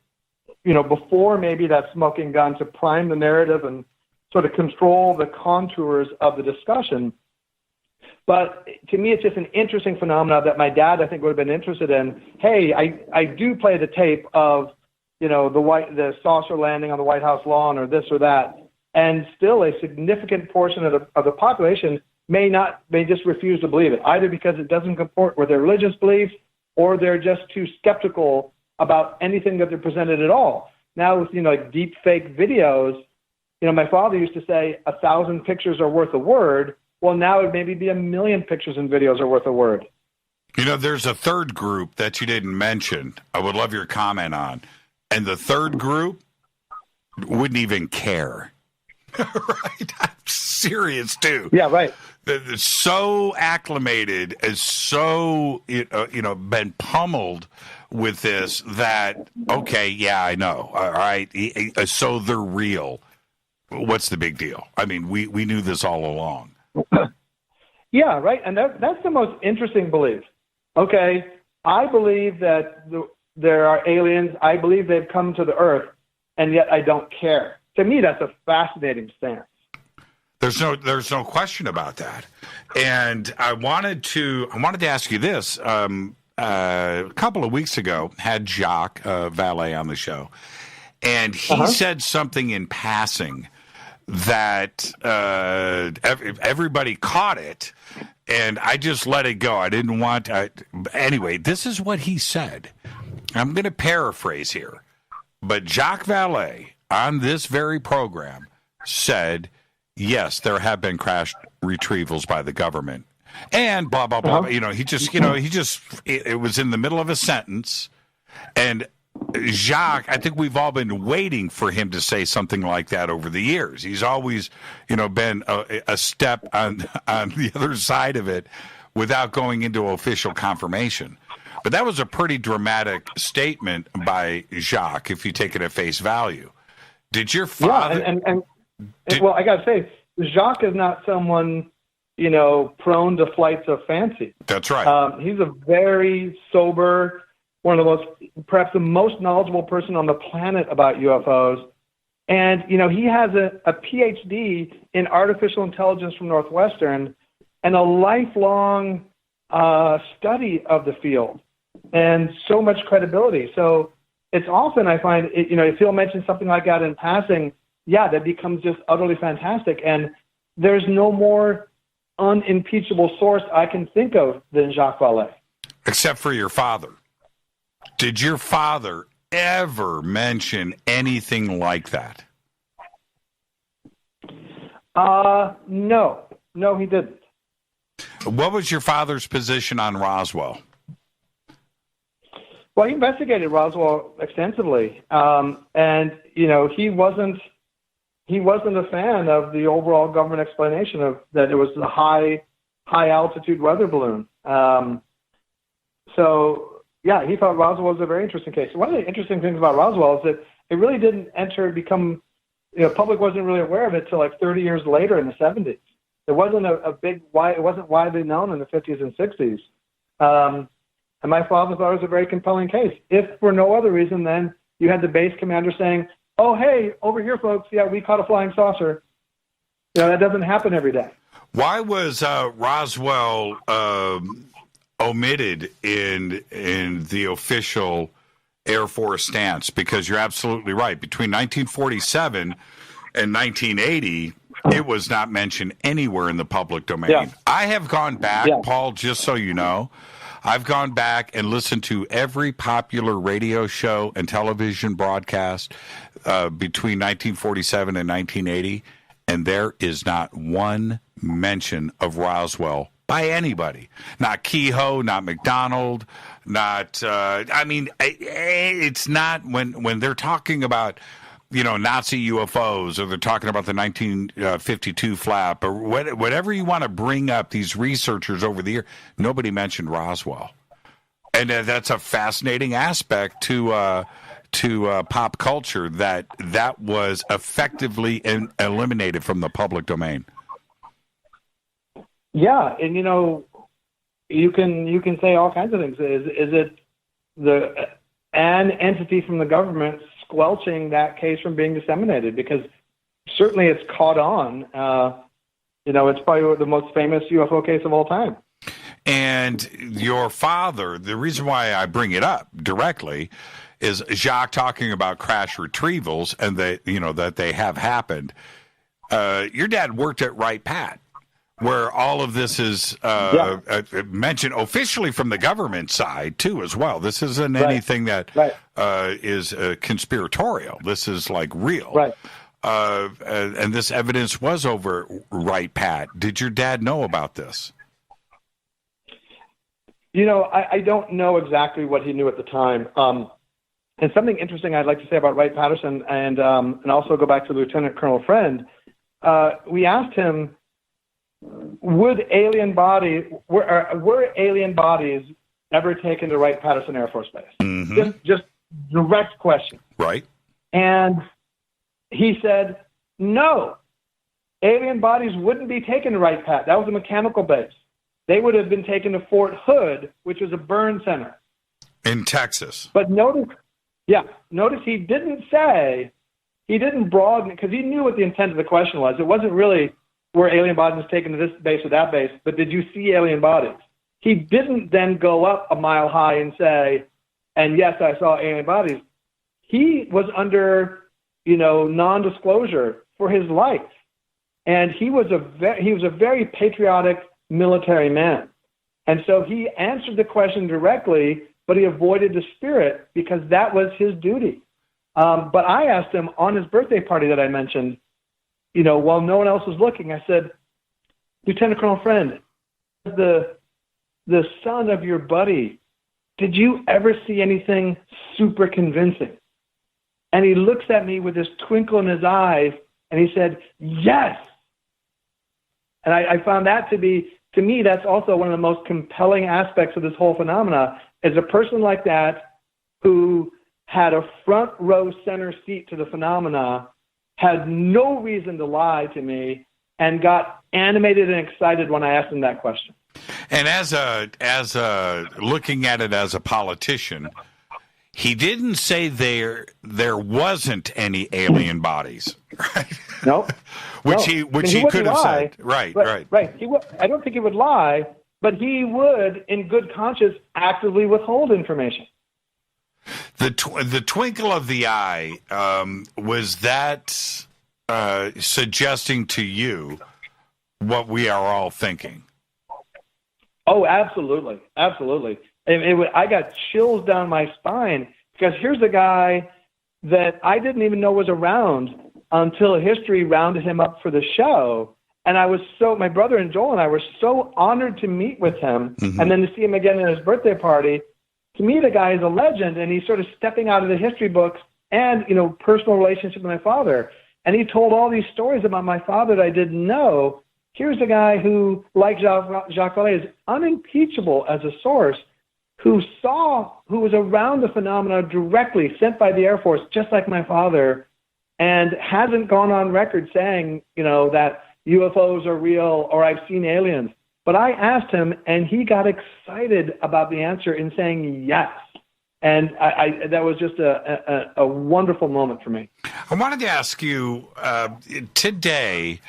before maybe that smoking gun, to prime the narrative and sort of control the contours of the discussion. But to me, it's just an interesting phenomenon that my dad, I think, would have been interested in. Hey, I do play the tape of, the saucer landing on the White House lawn or this or that. And still a significant portion of the population may just refuse to believe it, either because it doesn't comport with their religious beliefs or they're just too skeptical about anything that they're presented at all. Now with, like deep fake videos, my father used to say 1,000 pictures are worth a word. Well, now it maybe be 1,000,000 pictures and videos are worth a word. There's a third group that you didn't mention. I would love your comment on. And the third group wouldn't even care. Right, I'm serious too. Yeah, right. They're so acclimated, as so been pummeled with this that okay, yeah, I know. All right, so they're real. What's the big deal? I mean, we knew this all along. Yeah, right, and that's the most interesting belief. Okay, I believe that there are aliens. I believe they've come to the Earth, and yet I don't care. To me, that's a fascinating stance. There's no question about that. And I wanted to ask you this. A couple of weeks ago, had Jacques Vallée on the show, and he said something in passing that everybody caught it, and I just let it go. I didn't want to. Anyway, this is what he said. I'm going to paraphrase here, but Jacques Vallée, on this very program, said, yes, there have been crash retrievals by the government, and blah, blah, blah. It was in the middle of a sentence. And Jacques, I think we've all been waiting for him to say something like that over the years. He's always, been a step on the other side of it without going into official confirmation. But that was a pretty dramatic statement by Jacques, if you take it at face value. Did your father? Yeah, well, I got to say, Jacques is not someone, prone to flights of fancy. That's right. He's a very sober, perhaps the most knowledgeable person on the planet about UFOs. And, he has a PhD in artificial intelligence from Northwestern and a lifelong study of the field and so much credibility. So it's often, I find, if he'll mention something like that in passing, yeah, that becomes just utterly fantastic. And there's no more unimpeachable source I can think of than Jacques Vallée. Except for your father. Did your father ever mention anything like that? No, he didn't. What was your father's position on Roswell? Well, he investigated Roswell extensively, and he wasn't a fan of the overall government explanation of that it was a high altitude weather balloon. So yeah, he thought Roswell was a very interesting case. One of the interesting things about Roswell is that it really didn't become public wasn't really aware of it till like 30 years later in the 70s. It wasn't it wasn't widely known in the 50s and 60s. And my father thought it was a very compelling case. If for no other reason, then you had the base commander saying, "Oh, hey, over here, folks, yeah, we caught a flying saucer." That doesn't happen every day. Why was Roswell omitted in the official Air Force stance? Because you're absolutely right. Between 1947 and 1980, it was not mentioned anywhere in the public domain. Yeah. I have gone back, Paul, just so you know. I've gone back and listened to every popular radio show and television broadcast between 1947 and 1980, and there is not one mention of Roswell by anybody. Not Kehoe, not McDonald, not, it's not when they're talking about, Nazi UFOs, or they're talking about the 1952 flap, or whatever you want to bring up, these researchers over the year, nobody mentioned Roswell. And that's a fascinating aspect to pop culture that was effectively eliminated from the public domain. Yeah, and you can say all kinds of things. Is it an entity from the government squelching that case from being disseminated? Because certainly it's caught on. It's probably the most famous UFO case of all time. And your father, the reason why I bring it up directly is Jacques talking about crash retrievals and that they have happened. Your dad worked at Wright Pat, where all of this is mentioned officially from the government side too, as well. This isn't anything that is conspiratorial. This is like real. Right. And this evidence was over Wright Pat. Did your dad know about this? I don't know exactly what he knew at the time. And something interesting I'd like to say about Wright-Patterson and also go back to Lieutenant Colonel Friend. We asked him, were alien bodies ever taken to Wright-Patterson Air Force Base? Mm-hmm. Just direct question. Right. And he said, no, alien bodies wouldn't be taken to Wright-Pat. That was a mechanical base. They would have been taken to Fort Hood, which was a burn center. In Texas. But notice he didn't broaden, because he knew what the intent of the question was. It wasn't really, were alien bodies taken to this base or that base, but did you see alien bodies? He didn't then go up a mile high and say, and yes, I saw alien bodies. He was under, non-disclosure for his life. And he was a very patriotic military man. And so he answered the question directly, but he avoided the spirit because that was his duty. But I asked him on his birthday party that I mentioned, while no one else was looking, I said, Lieutenant Colonel Friend, the son of your buddy, did you ever see anything super convincing? And he looks at me with this twinkle in his eyes, and he said, yes. And I found that to me, that's also one of the most compelling aspects of this whole phenomena, is a person like that who had a front row center seat to the phenomena, had no reason to lie to me, and got animated and excited when I asked him that question. And as looking at it as a politician, he didn't say there wasn't any alien bodies, right? Nope. Which he could have said. Right. I don't think he would lie, but he would, in good conscience, actively withhold information. The twinkle of the eye, was that suggesting to you what we are all thinking? Oh, absolutely. Absolutely. I got chills down my spine, because here's a guy that I didn't even know was around until history rounded him up for the show. And my brother and Joel and I were so honored to meet with him, and then to see him again at his birthday party. To me, the guy is a legend, and he's sort of stepping out of the history books and, personal relationship with my father. And he told all these stories about my father that I didn't know. Here's a guy who, like Jacques Vallée, is unimpeachable as a source, who was around the phenomena directly, sent by the Air Force, just like my father, and hasn't gone on record saying, that UFOs are real or I've seen aliens. But I asked him, and he got excited about the answer in saying yes. And that was just a wonderful moment for me. I wanted to ask you, today,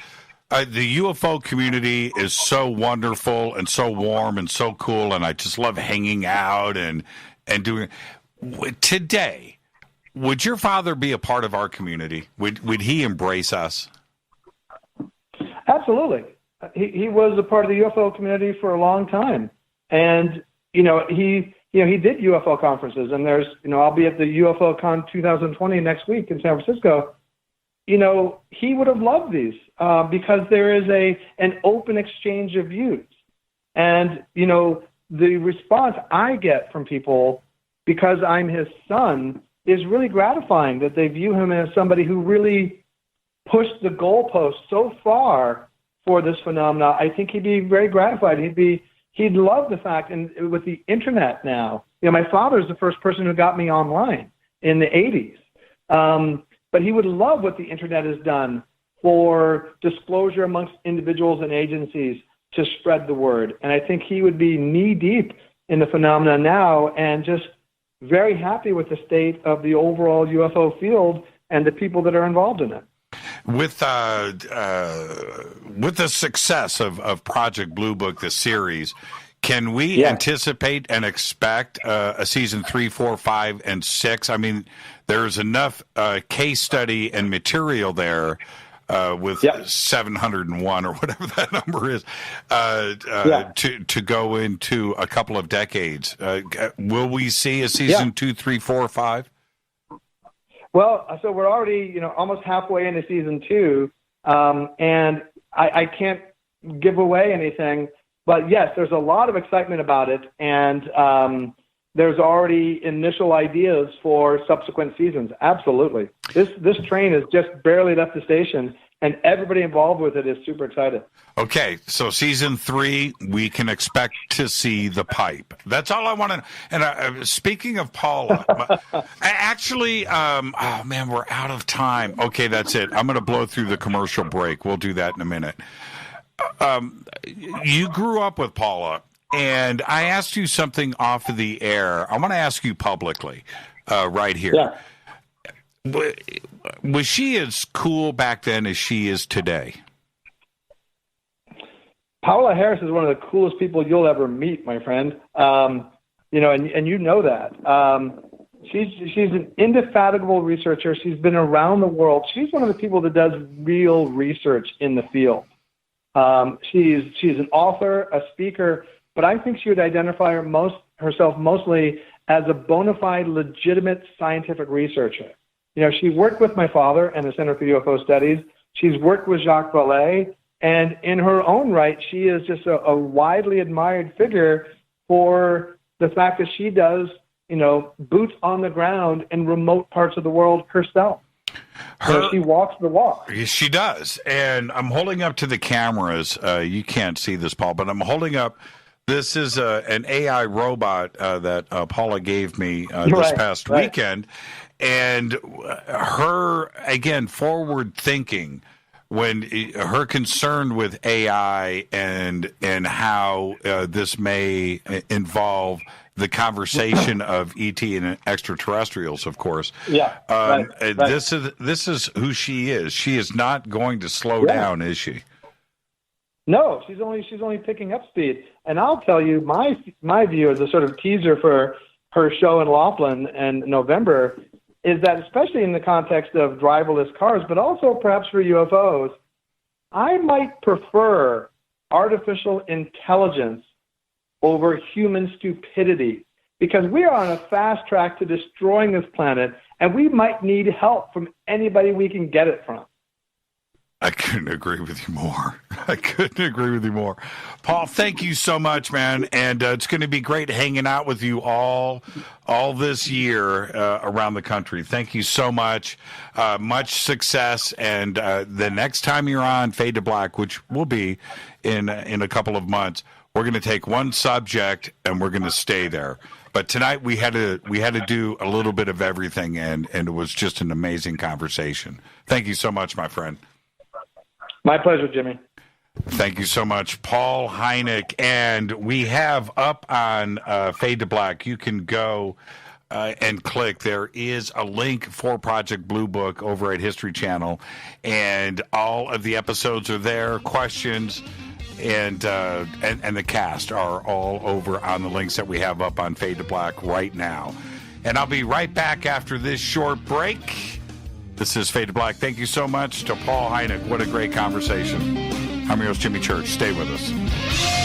the UFO community is so wonderful and so warm and so cool, and I just love hanging out and doing. Today, would your father be a part of our community? Would he embrace us? Absolutely. He was a part of the UFO community for a long time, and he did UFO conferences, and there's I'll be at the UFO Con 2020 next week in San Francisco. He would have loved these because there is an open exchange of views, and the response I get from people because I'm his son is really gratifying, that they view him as somebody who really pushed the goalpost so far for this phenomena. I think he'd be very gratified. He'd love the fact, and with the internet now, my father's the first person who got me online in the 80s. But he would love what the internet has done for disclosure amongst individuals and agencies to spread the word. And I think he would be knee deep in the phenomena now and just very happy with the state of the overall UFO field and the people that are involved in it. With the success of Project Blue Book, the series, can we anticipate and expect a season 3, 4, 5, and 6? I mean, there's enough case study and material there with 701 or whatever that number is to go into a couple of decades. Will we see a season 2, 3, 4, 5? Well, so we're already, almost halfway into season 2, and I can't give away anything, but yes, there's a lot of excitement about it, and there's already initial ideas for subsequent seasons. Absolutely. This train has just barely left the station, and everybody involved with it is super excited. Okay, so season 3, we can expect to see the pipe. That's all I want to know. And speaking of Paula, actually, oh man, we're out of time. Okay, that's it. I'm going to blow through the commercial break. We'll do that in a minute. You grew up with Paula, and I asked you something off of the air. I want to ask you publicly right here. Yeah. Was she as cool back then as she is today? Paola Harris is one of the coolest people you'll ever meet, my friend. And you know that. She's an indefatigable researcher. She's been around the world. She's one of the people that does real research in the field. She's an author, a speaker, but I think she would identify herself mostly as a bona fide, legitimate scientific researcher. She worked with my father and the Center for UFO Studies. She's worked with Jacques Vallée, and in her own right, she is just a widely admired figure for the fact that she does, boots on the ground in remote parts of the world herself. She walks the walk. She does. And I'm holding up to the cameras. You can't see this, Paul, but I'm holding up. This is an AI robot that Paula gave me this past weekend. And her, again, forward thinking, when her concern with AI and how this may involve the conversation of ET and extraterrestrials, of course. Yeah. This is who she is. She is not going to slow down, is she? No, she's only picking up speed. And I'll tell you, my view as a sort of teaser for her show in Laughlin in November is that, especially in the context of driverless cars, but also perhaps for UFOs, I might prefer artificial intelligence over human stupidity, because we are on a fast track to destroying this planet, and we might need help from anybody we can get it from. I couldn't agree with you more. I couldn't agree with you more. Paul, thank you so much, man. And it's going to be great hanging out with you all this year around the country. Thank you so much. Much success. And the next time you're on Fade to Black, which will be in a couple of months, we're going to take one subject and we're going to stay there. But tonight we had to do a little bit of everything, and it was just an amazing conversation. Thank you so much, my friend. My pleasure, Jimmy. Thank you so much, Paul Hynek. And we have up on Fade to Black, you can go and click. There is a link for Project Blue Book over at History Channel, and all of the episodes are there. Questions and the cast are all over on the links that we have up on Fade to Black right now. And I'll be right back after this short break. This is Fade to Black. Thank you so much to Paul Hynek. What a great conversation. I'm your host, Jimmy Church. Stay with us.